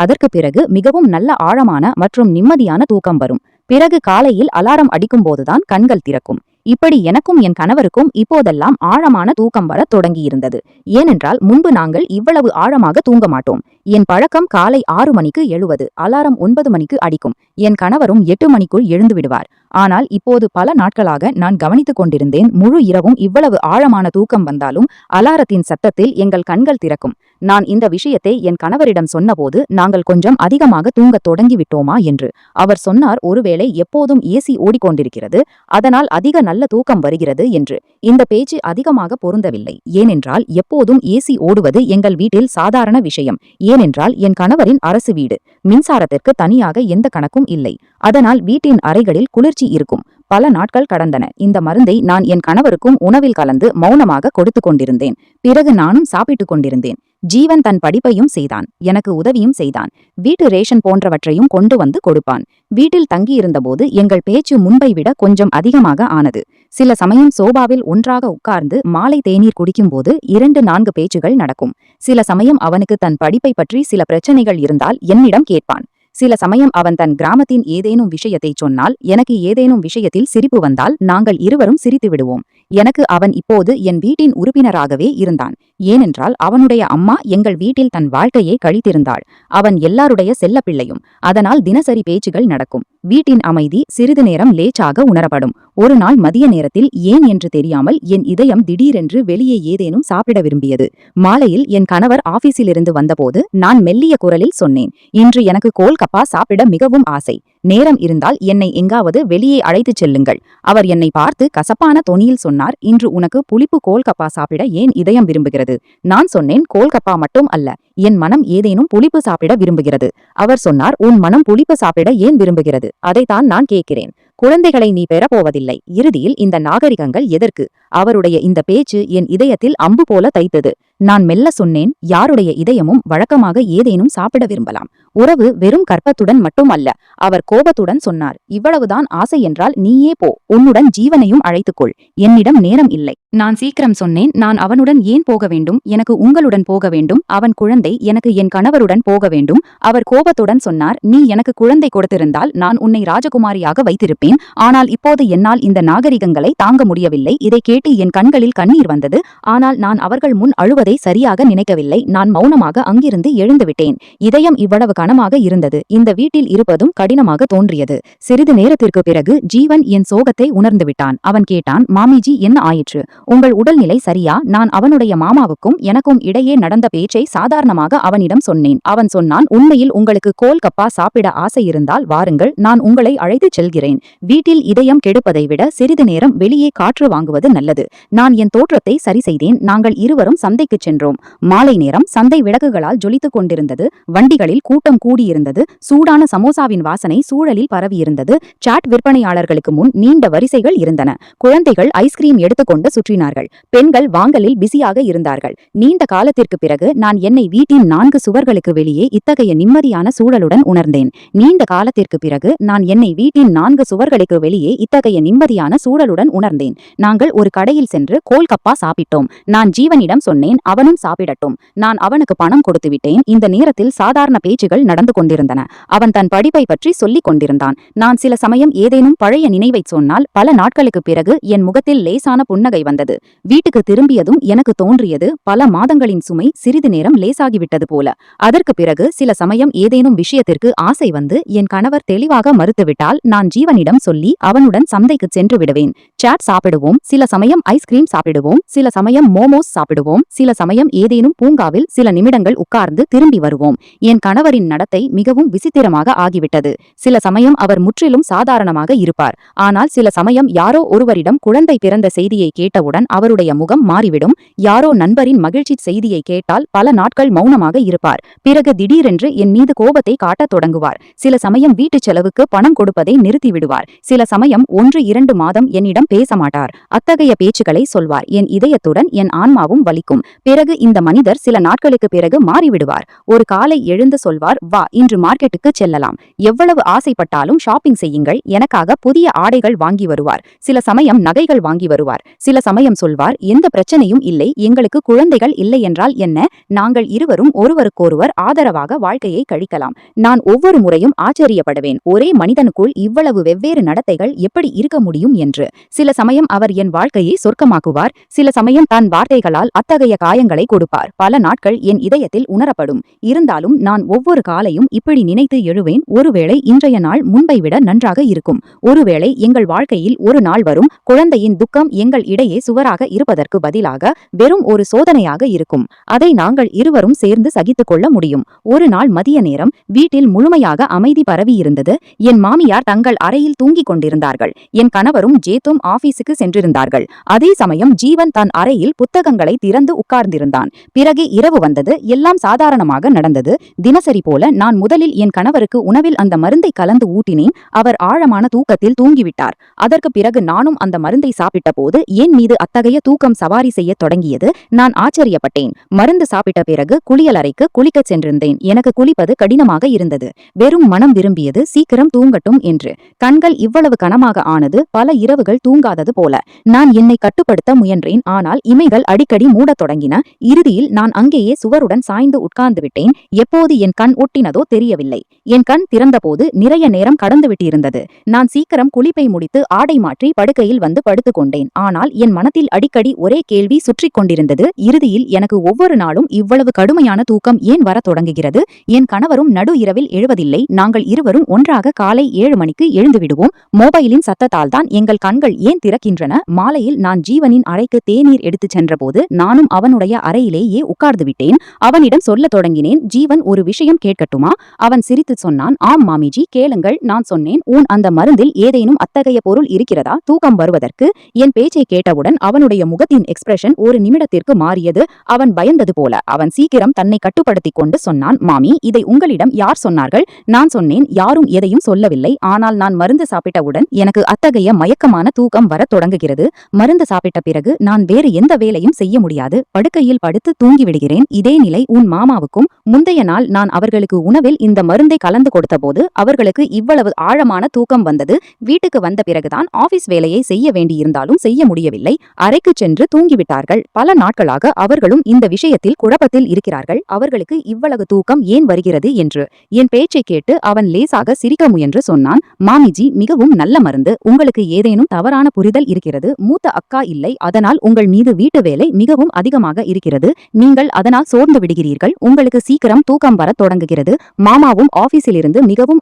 அதற்கு பிறகு மிகவும் நல்ல ஆழமான மற்றும் நிம்மதியான தூக்கம் வரும். பிறகு காலையில் அலாரம் அடிக்கும்போதுதான் கண்கள் திறக்கும். இப்படி எனக்கும் என் கணவருக்கும் இப்போதெல்லாம் ஆழமான தூக்கம் வர தொடங்கியிருந்தது. ஏனென்றால் முன்பு நாங்கள் இவ்வளவு ஆழமாக தூங்க மாட்டோம். என் பழக்கம் காலை 6 மணிக்கு எழுவது. அலாரம் 9 மணிக்கு அடிக்கும். என் கணவரும் 8 மணிக்குள் எழுந்து விடுவார். ஆனால் இப்போது பல நாட்களாக நான் கவனித்துக் கொண்டிருந்தேன். முழு இரவும் இவ்வளவு ஆழமான தூக்கம் வந்தாலும் அலாரத்தின் சத்தத்தில் எங்கள் கண்கள் திறக்கும். நான் இந்த விஷயத்தை என் கணவரிடம் சொன்னபோது நாங்கள் கொஞ்சம் அதிகமாக தூங்கத் தொடங்கிவிட்டோமா என்று. அவர் சொன்னார், ஒருவேளை எப்போதும் ஏசி ஓடிக்கொண்டிருக்கிறது, அதனால் அதிக நல்ல தூக்கம் வருகிறது என்று. இந்த பேச்சு அதிகமாக பொருந்தவில்லை. ஏனென்றால் எப்போதும் ஏசி ஓடுவது எங்கள் வீட்டில் சாதாரண விஷயம். ஏனென்றால் என் கணவரின் அரசு வீடு. மின்சாரத்திற்கு தனியாக எந்த கணக்கும் இல்லை. அதனால் வீட்டின் அறைகளில் குளிர்ச்சி இருக்கும். பல நாட்கள் கடந்தன. இந்த மருந்தை நான் என் கணவருக்கும் உணவில் கலந்து மௌனமாக கொடுத்து கொண்டிருந்தேன். பிறகு நானும் சாப்பிட்டுக் கொண்டிருந்தேன். ஜீவன் தன் படிப்பையும் செய்தான். எனக்கு உதவியும் செய்தான். வீட்டு ரேஷன் போன்றவற்றையும் கொண்டு வந்து கொடுப்பான். வீட்டில் தங்கியிருந்தபோது எங்கள் பேச்சு முன்பை விட கொஞ்சம் அதிகமாக ஆனது. சில சமயம் சோபாவில் ஒன்றாக உட்கார்ந்து மாலை தேநீர் குடிக்கும்போது 2-4 பேச்சுகள் நடக்கும். சில சமயம் அவனுக்கு தன் படிப்பை பற்றி சில பிரச்சனைகள் இருந்தால் என்னிடம் கேட்பான். சில சமயம் அவன் தன் கிராமத்தின் ஏதேனும் விஷயத்தை சொன்னால், எனக்கு ஏதேனும் விஷயத்தில் சிரிப்பு வந்தால் நாங்கள் இருவரும் சிரித்து விடுவோம். எனக்கு அவன் இப்போது என் வீட்டின் உறுப்பினராகவே இருந்தான். ஏனென்றால் அவனுடைய அம்மா எங்கள் வீட்டில் தன் வாழ்க்கையை கழித்திருந்தாள். அவன் எல்லாருடைய செல்லப்பிள்ளையும். அதனால் தினசரி பேச்சுகள் நடக்கும். வீட்டின் அமைதி சிறிது நேரம் லேச்சாக உணரப்படும். ஒரு நாள் மதிய நேரத்தில் ஏன் என்று தெரியாமல் என் இதயம் திடீரென்று வெளியே ஏதேனும் சாப்பிட விரும்பியது. மாலையில் என் கணவர் ஆபீஸிலிருந்து வந்தபோது நான் மெல்லிய குரலில் சொன்னேன், இன்று எனக்கு கோல்கப்பா சாப்பிட மிகவும் ஆசை. நேரம் இருந்தால் என்னை எங்காவது வெளியே அழைத்துச் செல்லுங்கள். அவர் என்னை பார்த்து கசப்பான தொனியில் சொன்னார், இன்று உனக்கு புளிப்பு கோல்கப்பா சாப்பிட ஏன் இதயம் விரும்புகிறது? நான் சொன்னேன், கோல்கப்பா மட்டும் அல்ல, என் மனம் ஏதேனும் புளிப்பு சாப்பிட விரும்புகிறது. அவர் சொன்னார், உன் மனம் புளிப்பு சாப்பிட ஏன் விரும்புகிறது? அதைத்தான் நான் கேட்கிறேன். குழந்தைகளை நீ பெறப்போவதில்லை. இறுதியில் இந்த நாகரிகங்கள் எதற்கு? அவருடைய இந்த பேச்சு என் இதயத்தில் அம்பு போல தைத்தது. நான் மெல்ல சொன்னேன், யாருடைய இதயமும் வழக்கமாக ஏதேனும் சாப்பிட விரும்பலாம். உறவு வெறும் கற்பத்துடன் மட்டும் அல்ல. அவர் கோபத்துடன் சொன்னார், இவ்வளவுதான் ஆசை என்றால் நீயே போ. உன்னுடன் ஜீவனையும் அழைத்துக்கொள். என்னிடம் நேரம் இல்லை. நான் சீக்கிரம் சொன்னேன், நான் அவனுடன் ஏன் போக வேண்டும்? எனக்கு உங்களுடன் போக வேண்டும். அவன் குழந்தை, எனக்கு என் கணவருடன் போக வேண்டும். அவர் கோபத்துடன் சொன்னார், நீ எனக்கு குழந்தை கொடுத்திருந்தால் நான் உன்னை ராஜகுமாரியாக வைத்திருப்பேன். ஆனால் இப்போது என்னால் இந்த நாகரிகங்களை தாங்க முடியவில்லை. இதை கேட்டு என் கண்களில் கண்ணீர் வந்தது. ஆனால் நான் அவர்கள் முன் அழுவதை சரியாக நினைக்கவில்லை. நான் மௌனமாக அங்கிருந்து எழுந்துவிட்டேன். இதயம் இவ்வளவு கனமாக இருந்தது. இந்த வீட்டில் இருப்பதும் கடினமாக தோன்றியது. சிறிது நேரத்திற்கு பிறகு ஜீவன் என் சோகத்தை உணர்ந்து விட்டான். அவன் கேட்டான், மாமிஜி, என்ன ஆயிற்று? உங்கள் உடல்நிலை சரியா? நான் அவனுடைய மாமாவுக்கும் எனக்கும் இடையே நடந்த பேச்சை சாதாரணமாக அவனிடம் சொன்னேன். அவன் சொன்னான், உண்மையில் உங்களுக்கு கோல்கப்பா சாப்பிட ஆசை இருந்தால் வாருங்கள், நான் உங்களை அழைத்துச் செல்கிறேன். வீட்டில் இதயம் கெடுப்பதை விட சிறிது நேரம் வெளியே காற்று வாங்குவது நல்லது. நான் என் தோற்றத்தை சரி செய்தேன். நாங்கள் இருவரும் சந்தைக்கு சென்றோம். மாலை நேரம் சந்தை விளக்குகளால் ஜொலித்துக் கொண்டிருந்தது. வண்டிகளில் கூட்டம் கூடியிருந்தது. சூடான சமோசாவின் வாசனை சூழலில் பரவியிருந்தது. சாட் விற்பனையாளர்களுக்கு முன் நீண்ட வரிசைகள் இருந்தன. குழந்தைகள் ஐஸ்கிரீம் எடுத்துக்கொண்டு சுற்றினார்கள். பெண்கள் வாங்கலில் பிஸியாக இருந்தார்கள். நீண்ட காலத்திற்கு பிறகு நான் என்னை வீட்டின் 4 சுவர்களுக்கு வெளியே இத்தகைய நிம்மதியான சூழலுடன் உணர்ந்தேன். நீண்ட காலத்திற்கு பிறகு நான் என்னை வீட்டின் 4 சுவர்களுக்கு வெளியே இத்தகைய நிம்மதியான சூழலுடன் உணர்ந்தேன். நாங்கள் ஒரு கடையில் சென்று கோல்கப்பா சாப்பிட்டோம். நான் ஜீவனிடம் சொன்னேன், அவனும் சாப்பிடட்டும். நான் அவனுக்கு பணம் கொடுத்து விட்டேன். இந்த நேரத்தில் சாதாரண பேச்சுகள் நடந்து கொண்டிருந்தன. அவன் தன் படிப்பை பற்றி சொல்லிக் கொண்டிருந்தான். நான் சில சமயம் ஏதேனும் பழைய நினைவை சொன்னால் பல நாட்களுக்கு பிறகு என் முகத்தில் லேசான புன்னகை வந்தது. வீட்டுக்கு திரும்பியதும் எனக்கு தோன்றியது, பல மாதங்களின் சுமை சிறிது நேரம் லேசாகிவிட்டது போல. அதற்கு பிறகு சில சமயம் ஏதேனும் விஷயத்திற்கு ஆசை வந்து என் கணவர் தெளிவாக மறுத்துவிட்டால் நான் ஜீவனிடம் சொல்லி அவனுடன் சந்தைக்கு சென்று விடுவேன். சாட் சாப்பிடுவோம். சில சமயம் ஐஸ்கிரீம் சாப்பிடுவோம். சில சமயம் மோமோஸ் சாப்பிடுவோம். சில சமயம் ஏதேனும் பூங்காவில் சில நிமிடங்கள் உட்கார்ந்து திரும்பி வருவோம். என் கணவரின் நடத்தை மிகவும் விசித்திரமாக ஆகிவிட்டது. சில சமயம் அவர் முற்றிலும் சாதாரணமாக இருப்பார். ஆனால் சில சமயம் யாரோ ஒருவரிடம் குழந்தை பிறந்த செய்தியை கேட்டவுடன் அவருடைய முகம் மாறிவிடும். யாரோ நண்பரின் மகிழ்ச்சி செய்தியை கேட்டால் பல நாட்கள் மௌனமாக இருப்பார். பிறகு திடீரென்று என் மீது கோபத்தை காட்டத் தொடங்குவார். சில சமயம் வீட்டுச் செலவுக்கு பணம் கொடுப்பதை நிறுத்திவிடுவார். சில சமயம் 1-2 மாதம் என்னிடம் பேச மாட்டார். அத்தகைய பேச்சுக்களை சொல்வார். என் இதயத்துடன் என் ஆன்மாவும் வலிக்கும். பிறகு இந்த மனிதர் சில நாட்களுக்கு பிறகு மாறிவிடுவார். ஒரு காலை எழுந்து சொல்வார், வா, இன்று மார்க்கெட்டுக்கு செல்லலாம். எவ்வளவு ஆசைப்பட்டாலும் ஷாப்பிங் செய்யுங்கள். எனக்காக புதிய ஆடைகள் வாங்கி வருவார். சில சமயம் நகைகள் வாங்கி வருவார். சில சமயம் சொல்வார், எந்த பிரச்சனையும் இல்லை, எங்களுக்கு குழந்தைகள் இல்லை என்றால் என்ன, நாங்கள் இருவரும் ஒருவருக்கொருவர் ஆதரவாக வாழ்க்கையை கழிக்கலாம். நான் ஒவ்வொரு முறையும் ஆச்சரியப்படுவேன், ஒரே மனிதனுக்குள் இவ்வளவு வெவ்வேறு நடத்தைகள் எப்படி இருக்க முடியும் என்று. சில சமயம் அவர் என் வாழ்க்கையை சொர்க்கமாக்குவார். சில சமயம் தன் வார்த்தைகளால் அத்தகைய காயங்களை கொடுப்பார். பல நாட்கள் என் இதயத்தில் உணரப்படும். இருந்தாலும் நான் ஒவ்வொரு காலையும் இப்படி நினைத்து எழுவேன், ஒருவேளை இன்றைய நாள் முன்பை விட நன்றாக இருக்கும். ஒருவேளை எங்கள் வாழ்க்கையில் ஒரு நாள் வரும், குழந்தையின் துக்கம் எங்கள் இடையே சுவராக இருப்பதற்கு பதிலாக வெறும் ஒரு சோதனையாக இருக்கும். அதை நாங்கள் இருவரும் சேர்ந்து சகித்துக் கொள்ள முடியும். ஒரு நாள் மதிய நேரம் வீட்டில் முழுமையாக அமைதி பரவியிருந்தது. என் மாமியார் தங்கள் அறையில் தூங்கிக் கொண்டிருந்தார்கள். என் கணவரும் ஜேத்தும் ஆபீஸுக்கு சென்றிருந்தார்கள். அதே சமயம் ஜீவன் தன் அறையில் புத்தகங்களை திறந்து உட்கார்ந்திருந்தான். பிறகு இரவு வந்தது. எல்லாம் சாதாரணமாக நடந்தது. தினசரி போல நான் முதலில் என் கணவருக்கு உணவில் அந்த மருந்தை கலந்து ஊட்டினேன். அவர் ஆழமான தூக்கத்தில் தூங்கிவிட்டார். அதற்கு பிறகு நானும் அந்த மருந்தை சாப்பிட்ட போது என் மீது அத்தகைய தூக்கம் சவாரி செய்ய தொடங்கியது. நான் ஆச்சரியப்பட்டேன். மருந்து சாப்பிட்ட பிறகு குளியலறைக்கு குளிக்கச் சென்றிருந்தேன். எனக்கு குளிப்பது கடினமாக இருந்தது. வெறும் மனம் விரும்பியது சீக்கிரம் தூங்கட்டும் என்று. கண்கள் இவ்வளவு கனமாக ஆனது பல இரவுகள் தூங்காதது போல. நான் என்னை கட்டுப்படுத்த முயன்றேன். ஆனால் இமைகள் அடிக்கடி மூடத் தொடங்கின. இறுதியில் நான் அங்கேயே சுவருடன் சாய்ந்து உட்கார்ந்து விட்டேன். எப்போது என் கண் ஒட்டினதோ தெரியவில்லை. என் கண் திறந்தபோது நிறைய நேரம் கடந்துவிட்டிருந்தது. நான் சீக்கிரம் குளிப்பை முடித்து ஆடை மாற்றி படுக்கையில் வந்து படுத்துக் கொண்டேன். ஆனால் என் மனத்தில் அடிக்கடி ஒரே கேள்வி சுற்றிக் கொண்டிருந்தது. இறுதியில் எனக்கு ஒவ்வொரு நாளும் இவ்வளவு கடுமையான தூக்கம் ஏன் வரத் தொடங்குகிறது? என் கணவரும் நடு இரவில் எழுவதில்லை. நாங்கள் இருவரும் ஒன்றாக காலை 7 மணிக்கு எழுந்து விடுவோம். மொபைலின் சத்தத்தால் தான் எங்கள் கண்கள் ஏன் திறக்கின்றன? மாலையில் நான் ஜீவனின் அறைக்கு தேநீர் எடுத்துச் சென்றபோது நானும் அவனுடைய அறையிலேயே உட்கார்ந்து விட்டேன். அவனிடம் சொல்லத் தொடங்கினேன். ஜீவன், ஒரு விஷயம் கேட்கட்டுமா? அவன் சிரித்து சொன்னான். ஆம் மாமிஜி, கேளுங்கள். நான் சொன்னேன், உன் அந்த மருந்தில் ஏதேனும் அத்தகைய பொருள் இருக்கிறதா தூக்கம் வருவதற்கு? என் பேச்சை கேட்டவுடன் அவனுடைய முகத்தின் எக்ஸ்பிரஷன் ஒரு நிமிடத்திற்கு மாறியது. அவன் பயந்தது போல. அவன் சீக்கிரம் தன்னை கட்டுப்படுத்திக் கொண்டு சொன்னான், மாமி, இதை உங்களிடம் யார் சொன்னார்கள்? நான் சொன்னேன், யாரும் எதையும் சொல்லவில்லை. ஆனால் நான் மருந்து சாப்பிட்டவுடன் எனக்கு அத்தகைய மயக்கமான தூக்கம் வரத் தொடங்குகிறது. மருந்து சாப்பிட்ட பிறகு நான் வேறு எந்த வேலையும் செய்ய முடியாது. படுக்கையில் படுத்து தூங்கிவிடுகிறேன். இதே நிலை உன் மாமாவுக்கும். முந்தைய நாள் நான் அவர்களுக்கு உணவில் இந்த மருந்தை கலந்து கொடுத்தபோது அவர்களுக்கு இவ்வளவு ஆழமான தூக்கம் வந்தது. வீட்டுக்கு வந்த பிறகுதான் ஆபீஸ் வேலையை செய்ய வேண்டியிருந்தாலும் செய்ய முடியவில்லை. அறைக்கு சென்று தூங்கிவிட்டார்கள். பல நாட்களாக அவர்களும் இந்த விஷயத்தில் குழப்பத்தில் இருக்கிறார்கள். அவர்களுக்கு இவ்வளவு தூக்கம் ஏன் வருகிறது என்று. என் பேச்சை கேட்டு அவன் லேசாக சிரிக்க முயன்று சொன்னான், மாமிஜி, மிகவும் நல்ல மருந்து. உங்களுக்கு ஏதேனும் தவறான புரிதல் இருக்கிறது. மூத்த அக்கா இல்லை. அதனால் உங்கள் மீது வீட்டு வேலை மிகவும் அதிகமாக இருக்கிறது. நீங்கள் அதனால் சோர்ந்து விடுகிறீர்கள். உங்களுக்கு சீக்கிரம் தூக்கம் வரத் தொடங்குகிறது. மாமாவும் ஆபீஸிலிருந்து மிகவும்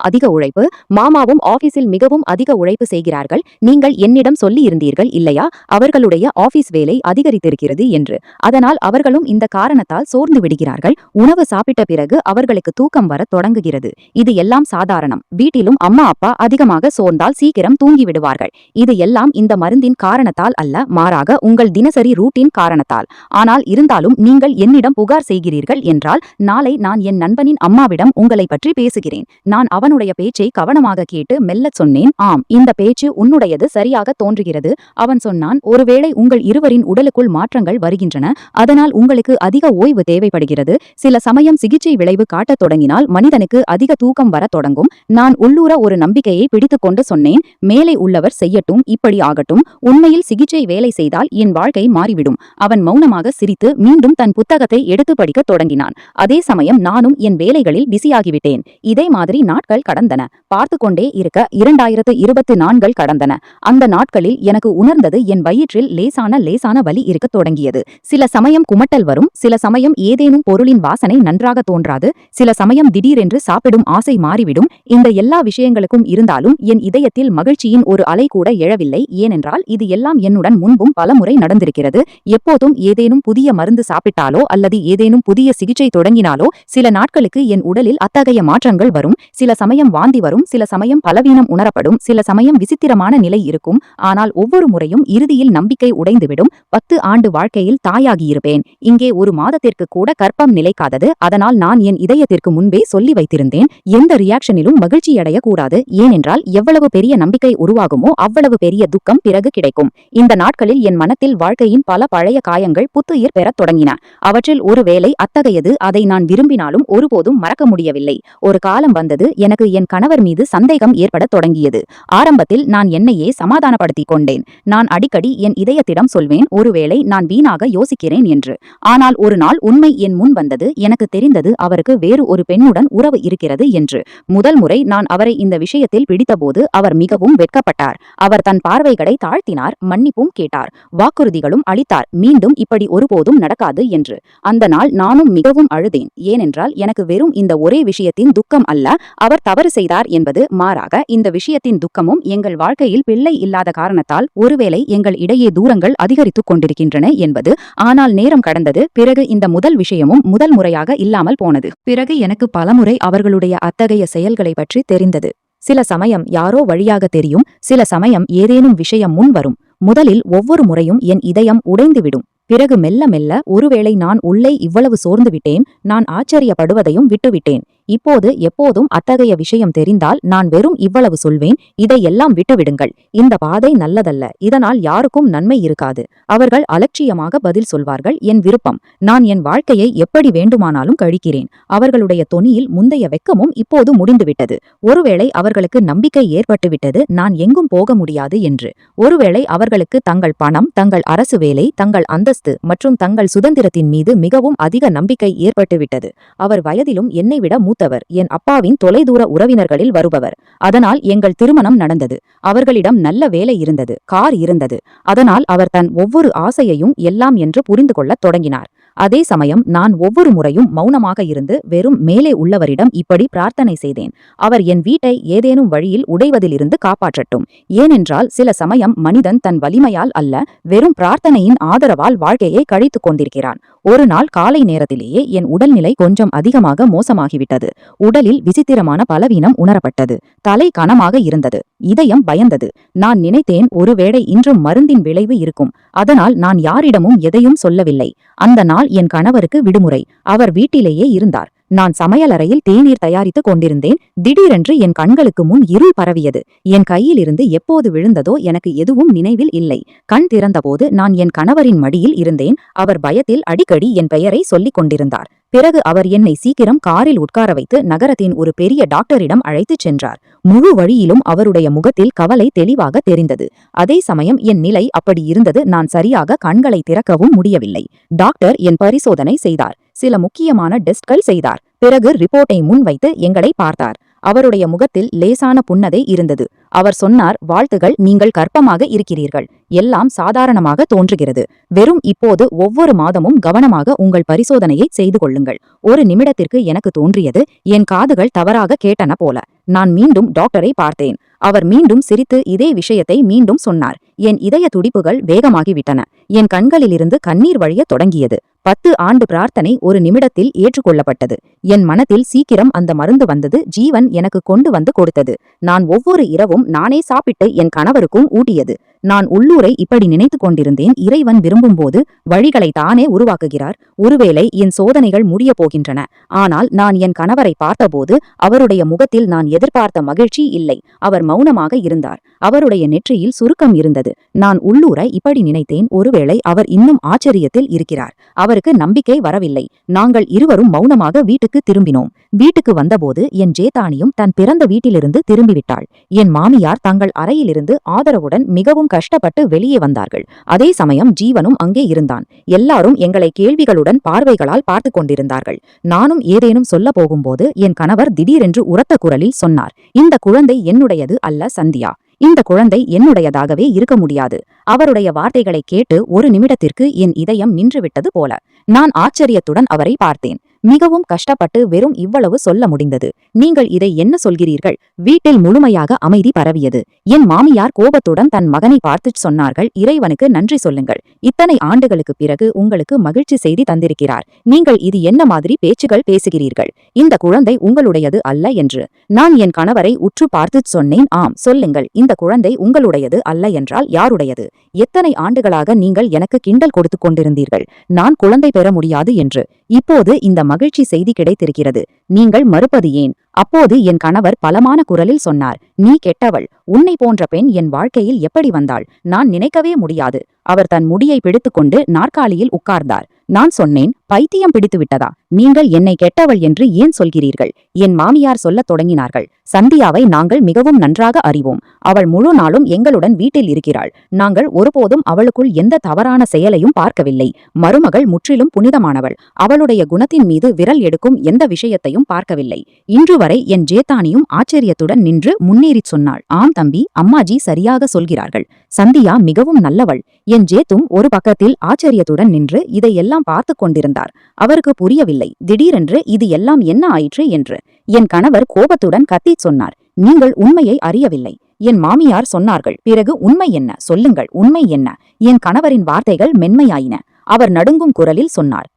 அதிக உழைப்பு செய்கிறார்கள். நீங்கள் என்னிடம் சொல்லி இருந்தீர்கள் இல்லையா, அவர்களுடைய ஆபீஸ் வேலை அதிகரித்திருக்கிறது என்று. அதனால் அவர்களும் இந்த காரணத்தால் சோர்ந்து விடுகிறார்கள். உணவு சாப்பிட்ட பிறகு அவர்களுக்கு தூக்கம் வரத் தொடங்குகிறது. இது எல்லாம் சாதாரணம். வீட்டிலும் அம்மா அப்பா அதிகமாக சோர்ந்தால் சீக்கிரம் தூங்கி விடுவார்கள். இது எல்லாம் இந்த மருந்தின் காரணத்தால் அல்ல, மாறாக உங்கள் தினசரி ரூட்டின் காரணத்தால். ஆனால் இருந்தாலும் நீங்கள் என்னிடம் புகார் செய்கிறீர்கள் என்றால் நாளை நான் என் நண்பனின் அம்மாவிடம் உங்களை பற்றி பேசுகிறேன். நான் அவனுடைய பேச்சை கவனமாக கேட்டு மெல்லச் சொன்னேன், ஆம், இந்த பேச்சு உன்னுடையது சரியாக தோன்றுகிறது. அவன் சொன்னான், ஒருவேளை உங்கள் இருவரின் உடலுக்குள் மாற்றங்கள் வருகின்றன. அதனால் உங்களுக்கு அதிக ஓய்வு தேவைப்படுகிறது. சில சமயம் சிகிச்சை விளைவு காட்டத் தொடங்கினால் மனிதனுக்கு அதிக தூக்கம் வரத் தொடங்கும். நான் உள்ளூர ஒரு நம்பிக்கையை பிடித்துக்கொண்டு சொன்னேன், மேலே உள்ளவர் செய்யட்டும், இப்படி ஆகட்டும். உண்மையில் சிகிச்சை வேலை செய்தால் என் வாழ்க்கை மாறிவிடும். அவன் மௌனமாக சிரித்து மீண்டும் தன் புத்தகத்தை எடுத்து படிக்கத் தொடங்கினான். அதே சமயம் நானும் என் வேலைகளில் பிஸியாகிவிட்டேன். இதே மாதிரி நாட்கள் கடந்தன. பார்த்து கொண்டே இருக்க 2024 கடந்தன. அந்த நாட்களில் எனக்கு உணர்ந்தது, என் வயிற்றில் லேசான வலி இருக்கத் தொடங்கியது. சில சமயம் குமட்டல் வரும். சில சமயம் ஏதேனும் பொருளின் வாசனை நன்றாக தோன்றாது. சில சமயம் திடீரென்று சாப்பிடும் ஆசை மாறிவிடும். இந்த எல்லா விஷயங்களுக்கும் இருந்தாலும் என் இதயத்தில் மகிழ்ச்சியின் ஒரு அலை கூட எழவில்லை. ஏனென்றால் இது எல்லாம் என்னுடன் முன்பும் பலமுறை நடந்திருக்கிறது. எப்போதும் ஏதேனும் புதிய மருந்து சாப்பிட்டாலோ அல்லது ஏதேனும் புதிய சிகிச்சை தொடங்கினாலோ சில நாட்களுக்கு என் உடலில் அத்தகைய மாற்றங்கள் வரும். சில சமயம் வாந்தி வரும். சில சமயம் பலவீனம் உணரப்படும். சில சமயம் விசித்திரமான நிலை இருக்கும். ஆனால் ஒவ்வொரு முறையும் இறுதியில் நம்பிக்கை உடைந்துவிடும். 10 ஆண்டு வாழ்க்கையில் தாயாகியிருப்பேன். இங்கே ஒரு மாதத்திற்கு கூட கர்ப்பம் நிலைக்காதது. அதனால் நான் என் இதயத்திற்கு முன்பே சொல்லி வைத்திருந்தேன், எந்த ரியாக்ஷனிலும் மகிழ்ச்சியடைய கூடாது. ஏனென்றால் எவ்வளவு பெரிய நம்பிக்கை உருவாகுமோ அவ்வளவு பெரிய துக்கம் பிறகு கிடைக்கும். இந்த நாட்களில் என் மனத்தில் வாழ்க்கையின் பல பழைய காயங்கள் புத்துயிர் பெறத் தொடங்கின. அவற்றில் ஒரு வேலை அத்தகையது, அதை நான் விரும்பினாலும் ஒருபோதும் மறக்க முடியவில்லை. ஒரு காலம் வந்தது, எனக்கு என் கணவர் மீது சந்தேகம் ஏற்படத் தொடங்கியது. ஆரம்பத்தில் நான் என்னையே சமாதானப்படுத்திக் கொண்டேன். நான் அடிக்கடி என் இதயத்திடம் சொல்வேன், ஒருவேளை நான் வீணாக யோசிக்கிறேன் என்று. ஆனால் ஒரு நாள் உண்மை என் முன் வந்தது. எனக்கு தெரிந்தது, அவருக்கு வேறு ஒரு பெண்ணுடன் உறவு இருக்கிறது என்று. முதல் முறை நான் அவரை இந்த விஷயத்தில் பிடித்தபோது அவர் மிகவும் வெட்கப்பட்டார். அவர் தன் பார்வைகளை தாழ்த்தினார், மன்னிப்பும் கேட்டார், வாக்குறுதிகளும் அளித்தார், மீண்டும் இப்படி ஒருபோதும் நடக்காது என்று. அந்த நாள் நானும் மிகவும் அழுதேன். ஏனென்றால் எனக்கு வெறும் இந்த ஒரே விஷயத்தின் துக்கம் அல்ல, அவர் தவறு செய்தார் என்பது. மாறாக இந்த விஷயத்தின் துக்கமும் எங்கள் வாழ்க்கையில் பிள்ளை இல்லாத காரணத்தால் ஒருவேளை எங்கள் இடையே தூரங்கள் அதிகரித்துக் கொண்டிருக்கின்றன என்பது. ஆனால் நேரம் கடந்தது. பிறகு இந்த முதல் விஷயமும் முதல் முறையாக இல்லாமல் போனது. பிறகு எனக்கு பலமுறை அவர்களுடைய அத்தகைய செயல்களை பற்றி தெரிந்தது. சில சமயம் யாரோ வழியாக தெரியும், சில சமயம் ஏதேனும் விஷயம் முன் வரும். முதலில் ஒவ்வொரு முறையும் என் இதயம் உடைந்துவிடும். பிறகு மெல்ல மெல்ல ஒருவேளை நான் உள்ளே இவ்வளவு சோர்ந்து விட்டேன், நான் ஆச்சரியப்படுவதையும் விட்டுவிட்டேன். இப்போது எப்போதும் அத்தகைய விஷயம் தெரிந்தால் நான் வெறும் இவ்வளவு சொல்வேன், இதையெல்லாம் விட்டுவிடுங்கள், இந்த பாதை நல்லதல்ல, இதனால் யாருக்கும் நன்மை இருக்காது. அவர்கள் அலட்சியமாக பதில் சொல்வார்கள், என் விருப்பம், நான் என் வாழ்க்கையை எப்படி வேண்டுமானாலும் கழிக்கிறேன். அவர்களுடைய தொனியில் முந்தைய வெட்கமும் இப்போது முடிந்துவிட்டது. ஒருவேளை அவர்களுக்கு நம்பிக்கை ஏற்பட்டுவிட்டது நான் எங்கும் போக முடியாது என்று. ஒருவேளை அவர்களுக்கு தங்கள் பணம், தங்கள் அரசு வேலை, தங்கள் அந்தஸ்து மற்றும் தங்கள் சுதந்திரத்தின் மீது மிகவும் அதிக நம்பிக்கை ஏற்பட்டுவிட்டது. அவர் வயதிலும் என்னை விட மூத்தவர், என் அப்பாவின் தொலைதூர உறவினர்களில் வருபவர். அதனால் எங்கள் திருமணம் நடந்தது. அவர்களிடம் நல்ல வேலை இருந்தது, கார் இருந்தது. அதனால் அவர் தன் ஒவ்வொரு ஆசையையும் எல்லாம் என்று புரிந்து கொள்ளத் தொடங்கினார். அதே சமயம் நான் ஒவ்வொரு முறையும் மௌனமாக இருந்து வெறும் மேலே உள்ளவரிடம் இப்படி பிரார்த்தனை செய்தேன், அவர் என் வீட்டை ஏதேனும் வழியில் உடைவதிலிருந்து காப்பாற்றட்டும். ஏனென்றால் சில சமயம் மனிதன் தன் வலிமையால் அல்ல, வெறும் பிரார்த்தனையின் ஆதரவால் வாழ்க்கையை கழித்துக் கொண்டிருக்கிறான். ஒரு நாள் காலை நேரத்திலேயே என் உடல்நிலை கொஞ்சம் அதிகமாக மோசமாகிவிட்டது. உடலில் விசித்திரமான பலவீனம் உணரப்பட்டது. தலை கனமாக இருந்தது. இதயம் பயந்தது. நான் நினைத்தேன், ஒருவேளை இன்றும் மருந்தின் விளைவு இருக்கும். அதனால் நான் யாரிடமும் எதையும் சொல்லவில்லை. அந்த நாள் என் கணவருக்கு விடுமுறை. அவர் வீட்டிலேயே இருந்தார். நான் சமையலறையில் தேநீர் தயாரித்துக் கொண்டிருந்தேன். திடீரென்று என் கண்களுக்கு முன் இருள் பரவியது. என் கையிலிருந்து எப்போது விழுந்ததோ எனக்கு எதுவும் நினைவில் இல்லை. கண் திறந்தபோது நான் என் கணவரின் மடியில் இருந்தேன். அவர் பயத்தில் அடிக்கடி என் பெயரை சொல்லிக் கொண்டிருந்தார். பிறகு அவர் என்னை சீக்கிரம் காரில் உட்கார வைத்து நகரத்தின் ஒரு பெரிய டாக்டரிடம் அழைத்துச் சென்றார். முழு வழியிலும் அவருடைய முகத்தில் கவலை தெளிவாக தெரிந்தது. அதே சமயம் என் நிலை அப்படி இருந்தது, நான் சரியாக கண்களை திறக்கவும் முடியவில்லை. டாக்டர் என் பரிசோதனை செய்தார். சில முக்கியமான டெஸ்ட்கள் செய்தார். பிறகு ரிப்போர்ட்டை முன்வைத்து எங்களை பார்த்தார். அவருடைய முகத்தில் லேசான புன்னகை இருந்தது. அவர் சொன்னார், வாழ்த்துகள், நீங்கள் கர்ப்பமாக இருக்கிறீர்கள். எல்லாம் சாதாரணமாக தோன்றுகிறது. வெறும் இப்போது ஒவ்வொரு மாதமும் கவனமாக உங்கள் பரிசோதனையை செய்து கொள்ளுங்கள். ஒரு நிமிடத்திற்கு எனக்கு தோன்றியது, என் காதுகள் தவறாக கேட்டன போல. நான் மீண்டும் டாக்டரை பார்த்தேன். அவர் மீண்டும் சிரித்து இதே விஷயத்தை மீண்டும் சொன்னார். என் இதய துடிப்புகள் வேகமாகிவிட்டன. என் கண்களிலிருந்து கண்ணீர் வழியத் தொடங்கியது. 10 ஆண்டு பிரார்த்தனை ஒரு நிமிடத்தில் ஏற்றுக்கொள்ளப்பட்டது. என் மனத்தில் சீக்கிரம் அந்த மருந்து வந்தது. ஜீவன் எனக்கு கொண்டு வந்து கொடுத்தது. நான் ஒவ்வொரு இரவும் நானே சாப்பிட்டு என் கணவருக்கும் ஊட்டியது. நான் உள்ளூரை இப்படி நினைத்து கொண்டிருந்தேன், இறைவன் விரும்பும்போது வழிகளை தானே உருவாக்குகிறார். ஒருவேளை என் சோதனைகள் முடிய போகின்றன. ஆனால் நான் என் கணவரை பார்த்தபோது அவருடைய முகத்தில் நான் எதிர்பார்த்த மகிழ்ச்சி இல்லை. அவர் மௌனமாக இருந்தார். அவருடைய நெற்றியில் சுருக்கம் இருந்தது. நான் உள்ளூரை இப்படி நினைத்தேன், ஒருவேளை அவர் இன்னும் ஆச்சரியத்தில் இருக்கிறார். அவருக்கு நம்பிக்கை வரவில்லை. நாங்கள் இருவரும் மௌனமாக வீட்டுக்கு திரும்பினோம். வீட்டுக்கு வந்தபோது என் ஜேதானியும் தன் பிறந்த வீட்டிலிருந்து திரும்பிவிட்டாள். என் மாமியார் தங்கள் அறையிலிருந்து ஆதரவுடன் மிகவும் கஷ்டப்பட்டு வெளியே வந்தார்கள். அதே சமயம் ஜீவனும் அங்கே இருந்தான். எல்லாரும் எங்களை கேள்விகளுடன் பார்வைகளால் பார்த்து கொண்டிருந்தார்கள். நானும் ஏதேனும் சொல்ல போகும்போது என் கணவர் திடீரென்று உரத்த குரலில் சொன்னார், இந்த குழந்தை என்னுடையது அல்ல சந்தியா. இந்த குழந்தை என்னுடையதாகவே இருக்க முடியாது. அவருடைய வார்த்தைகளை கேட்டு ஒரு நிமிடத்திற்கு என் இதயம் நின்றுவிட்டது போல. நான் ஆச்சரியத்துடன் அவரை பார்த்தேன். மிகவும் கஷ்டப்பட்டு வெறும் இவ்வளவு சொல்ல முடிந்தது. நீங்கள் இதை என்ன சொல்கிறீர்கள்? வீட்டில் முழுமையாக அமைதி பரவியது. என் மாமியார் கோபத்துடன் தன் மகனை பார்த்துச் சொன்னார்கள், இறைவனுக்கு நன்றி சொல்லுங்கள். இத்தனை ஆண்டுகளுக்கு பிறகு உங்களுக்கு மகிழ்ச்சி செய்தி தந்திருக்கிறார். நீங்கள் இது என்ன மாதிரி பேச்சுகள் பேசுகிறீர்கள்? இந்த குழந்தை உங்களுடையது அல்ல என்று. நான் என் கணவரை உற்று பார்த்துச் சொன்னேன், ஆம், சொல்லுங்கள், இந்த குழந்தை உங்களுடையது அல்ல என்றால் யாருடையது? எத்தனை ஆண்டுகளாக நீங்கள் எனக்கு கிண்டல் கொடுத்து கொண்டிருந்தீர்கள், நான் குழந்தை பெற முடியாது என்று. இப்போது இந்த மகிழ்ச்சி செய்தி கிடைத்திருக்கிறது. நீங்கள் மறுப்பது ஏன்? அப்போது என் கணவர் பலமான குரலில் சொன்னார், நீ கெட்டவள். உன்னை போன்ற பெண் என் வாழ்க்கையில் எப்படி வந்தாள்? நான் நினைக்கவே முடியாது. அவர் தன் முடியை பிடித்துக்கொண்டு நாற்காலியில் உட்கார்ந்தார். நான் சொன்னேன், பைத்தியம் பிடித்து விட்டதா? நீங்கள் என்னை கெட்டவள் என்று ஏன் சொல்கிறீர்கள்? என் மாமியார் சொல்லத் தொடங்கினார்கள், சந்தியாவை நாங்கள் மிகவும் நன்றாக அறிவோம். அவள் முழு நாளும் எங்களுடன் வீட்டில் இருக்கிறாள். நாங்கள் ஒருபோதும் அவளுக்குள் எந்த தவறான செயலையும் பார்க்கவில்லை. மருமகள் முற்றிலும் புனிதமானவள். அவளுடைய குணத்தின் மீது விரல் எடுக்கும் எந்த விஷயத்தையும் பார்க்கவில்லை. இன்று வரை என் ஜேதானியும் ஆச்சரியத்துடன் நின்று முன்னேறிச் சொன்னாள், ஆம் தம்பி, அம்மாஜி சரியாக சொல்கிறார்கள். சந்தியா மிகவும் நல்லவள். என் ஜேத்தும் ஒரு பக்கத்தில் ஆச்சரியத்துடன் நின்று இதையெல்லாம் பார்த்து கொண்டிருந்தார். அவருக்கு புரியவில்லை. திடீரென்று இது எல்லாம் என்ன ஆயிற்று என்று. என் கணவர் கோபத்துடன் கத்திச் சொன்னார், நீங்கள் உண்மையை அறியவில்லை. என் மாமியார் சொன்னார்கள், பிறகு உண்மை என்ன? சொல்லுங்கள், உண்மை என்ன? என் கணவரின் வார்த்தைகள் மென்மையாயின. அவர் நடுங்கும் குரலில் சொன்னார்,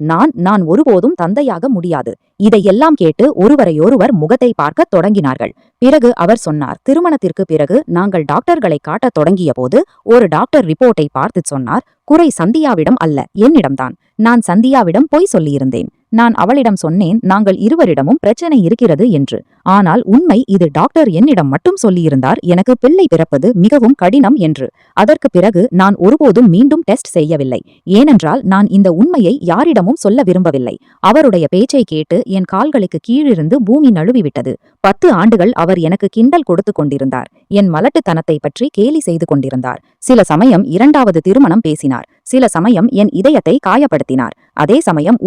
நான் ஒருபோதும் தந்தையாக முடியாது. இதையெல்லாம் கேட்டு ஒருவரையொருவர் முகத்தை பார்க்கத் தொடங்கினார்கள். பிறகு அவர் சொன்னார், திருமணத்திற்கு பிறகு நாங்கள் டாக்டர்களை காட்டத் தொடங்கிய போது ஒரு டாக்டர் ரிப்போர்ட்டை பார்த்து சொன்னார், குறை சந்தியாவிடம் அல்ல, என்னிடம்தான். நான் சந்தியாவிடம் பொய் சொல்லியிருந்தேன். நான் அவளிடம் சொன்னேன், நாங்கள் இருவரிடமும் பிரச்சனை இருக்கிறது என்று. ஆனால் உண்மை இது டாக்டர் என்னிடம் மட்டும் சொல்லியிருந்தார், எனக்கு பிள்ளை பிறப்பது மிகவும் கடினம் என்று. அதற்கு பிறகு நான் ஒருபோதும் மீண்டும் டெஸ்ட் செய்யவில்லை. ஏனென்றால் நான் இந்த உண்மையை யாரிடமும் சொல்ல விரும்பவில்லை. அவருடைய பேச்சை கேட்டு என் கால்களுக்கு கீழிருந்து பூமி நழுவிவிட்டது. 10 ஆண்டுகள் அவர் எனக்கு கிண்டல் கொடுத்து கொண்டிருந்தார். என் மலட்டுத்தனத்தை பற்றி கேலி செய்து கொண்டிருந்தார். சில சமயம் 2வது திருமணம் பேசினார். சில சமயம் என் இதயத்தை காயப்படுத்தினார். அதே சமயம்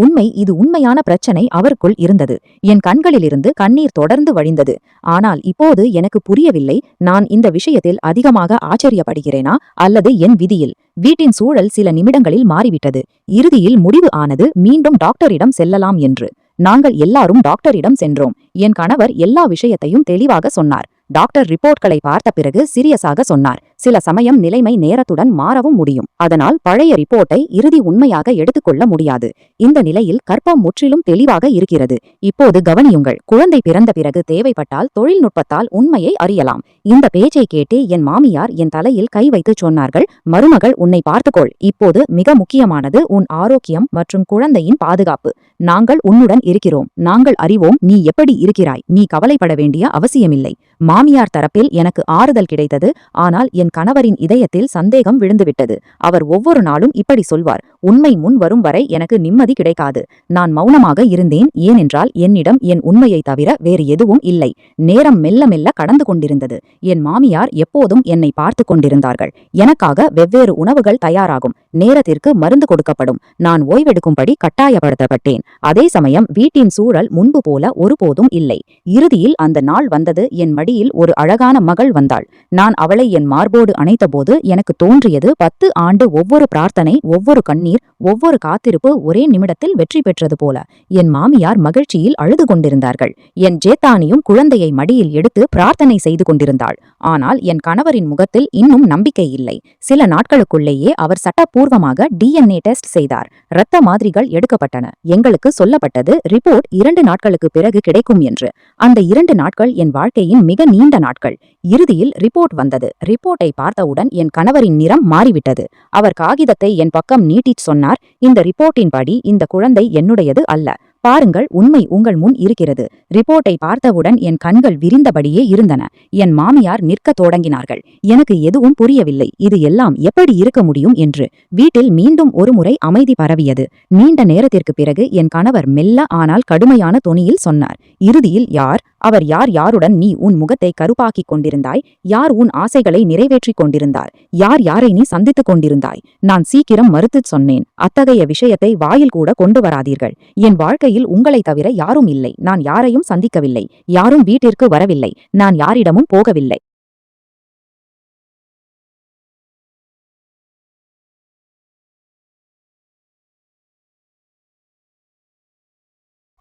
இது உண்மையான பிரச்சனை அவருக்குள் இருந்தது. என் கண்களிலிருந்து கண்ணீர் தொடர்ந்து வழிந்தது. ஆனால் இப்போது எனக்கு புரியவில்லை, நான் இந்த விஷயத்தில் அதிகமாக ஆச்சரியப்படுகிறேனா அல்லது என் விதியில். வீட்டின் சூழல் சில நிமிடங்களில் மாறிவிட்டது. இறுதியில் முடிவு ஆனது, மீண்டும் டாக்டரிடம் செல்லலாம் என்று. நாங்கள் எல்லாரும் டாக்டரிடம் சென்றோம். என் கணவர் எல்லா விஷயத்தையும் தெளிவாக சொன்னார். டாக்டர் ரிப்போர்ட்களை பார்த்த பிறகு சீரியஸாக சொன்னார், சில சமயம் நிலைமை நேரத்துடன் மாறவும் முடியும். அதனால் பழைய ரிப்போர்ட்டை இறுதி உண்மையாக எடுத்துக்கொள்ள முடியாது. இந்த நிலையில் கர்ப்பம் முற்றிலும் தெளிவாக இருக்கிறது. இப்போது கவனியுங்கள், குழந்தை பிறந்த பிறகு தேவைப்பட்டால் தொழில்நுட்பத்தால் உண்மையை அறியலாம். இந்த பேச்சை கேட்டு என் மாமியார் என் தலையில் கை வைத்து சொன்னார்கள், மருமகள், உன்னை பார்த்துக்கொள். இப்போது மிக முக்கியமானது உன் ஆரோக்கியம் மற்றும் குழந்தையின் பாதுகாப்பு. நாங்கள் உன்னுடன் இருக்கிறோம். நாங்கள் அறிவோம் நீ எப்படி இருக்கிறாய். நீ கவலைப்பட வேண்டிய அவசியமில்லை. மாமியார் தரப்பில் எனக்கு ஆறுதல் கிடைத்தது. ஆனால் என் கணவரின் இதயத்தில் சந்தேகம் விழுந்துவிட்டது. அவர் ஒவ்வொரு நாளும் இப்படி சொல்வார், உண்மை முன் வரும் வரை எனக்கு நிம்மதி கிடைக்காது. நான் மௌனமாக இருந்தேன், ஏனென்றால் என்னிடம் என் உண்மையை தவிர வேறு எதுவும் இல்லை. நேரம் மெல்ல மெல்ல கடந்து கொண்டிருந்தது. என் மாமியார் எப்போதும் என்னை பார்த்து கொண்டிருந்தார்கள். எனக்காக வெவ்வேறு உணவுகள் தயாராகும். நேரத்திற்கு மருந்து கொடுக்கப்படும். நான் ஓய்வெடுக்கும்படி கட்டாயப்படுத்தப்பட்டேன். அதே சமயம் வீட்டின் சூழல் முன்பு போல ஒருபோதும் இல்லை. இறுதியில் அந்த நாள் வந்தது. என் மடியில் ஒரு அழகான மகள் வந்தாள். நான் அவளை என் மார்போடு அணைத்தபோது எனக்கு தோன்றியது, 10 ஆண்டு ஒவ்வொரு பிரார்த்தனை, ஒவ்வொரு கண்ணீர், ஒவ்வொரு காத்திருப்பு ஒரே நிமிடத்தில் வெற்றி பெற்றது போல. என் மாமியார் மகிழ்ச்சியில் அழுது கொண்டிருந்தார்கள். என் ஜேத்தானியும் குழந்தையை மடியில் எடுத்து பிரார்த்தனை செய்து கொண்டிருந்தாள். ஆனால் என் கணவரின் முகத்தில் இன்னும் நம்பிக்கை இல்லை. சில நாட்களுக்குள்ளேயே அவர் சட்டப்பூர்வமாக DNA டெஸ்ட் செய்தார். இரத்த மாதிரிகள் எடுக்கப்பட்டன. எங்களுக்கு சொல்லப்பட்டது, ரிப்போர்ட் 2 நாட்களுக்கு பிறகு கிடைக்கும் என்று. அந்த 2 நாட்கள் என் வாழ்க்கையின் மிக நீண்ட நாட்கள். இறுதியில் ரிப்போர்ட் வந்தது. ரிப்போர்ட்டை பார்த்தவுடன் என் கணவரின் நிறம் மாறிவிட்டது. அவர் காகிதத்தை என் பக்கம் நீட்டிச் சொன்னார், இந்த ரிப்போர்ட்டின் படி இந்த குழந்தை என்னுடையது அல்ல. பாருங்கள், உண்மை உங்கள் முன் இருக்கிறது. ரிப்போர்ட்டை பார்த்தவுடன் என் கண்கள் விரிந்தபடியே இருந்தன. என் மாமியார் நிற்கத் தொடங்கினார்கள். எனக்கு எதுவும் புரியவில்லை. இது எல்லாம் எப்படி இருக்க முடியும் என்று. வீட்டில் மீண்டும் ஒருமுறை அமைதி பரவியது. நீண்ட நேரத்திற்கு பிறகு என் கணவர் மெல்ல ஆனால் கடுமையான தொனியில் சொன்னார், இறுதியில் அவர் யாருடன் நீ உன் முகத்தை கருப்பாக்கிக் கொண்டிருந்தாய்? யார் உன் ஆசைகளை நிறைவேற்றிக் கொண்டிருந்தார்? யாரை நீ சந்தித்துக் கொண்டிருந்தாய்? நான் சீக்கிரம் மறுத்துச் சொன்னேன், அத்தகைய விஷயத்தை வாயில் கூட கொண்டு வராதீர்கள். என் வாழ்க்கையில் உங்களை தவிர யாரும் இல்லை. நான் யாரையும் சந்திக்கவில்லை. யாரும் வீட்டிற்கு வரவில்லை. நான் யாரிடமும் போகவில்லை.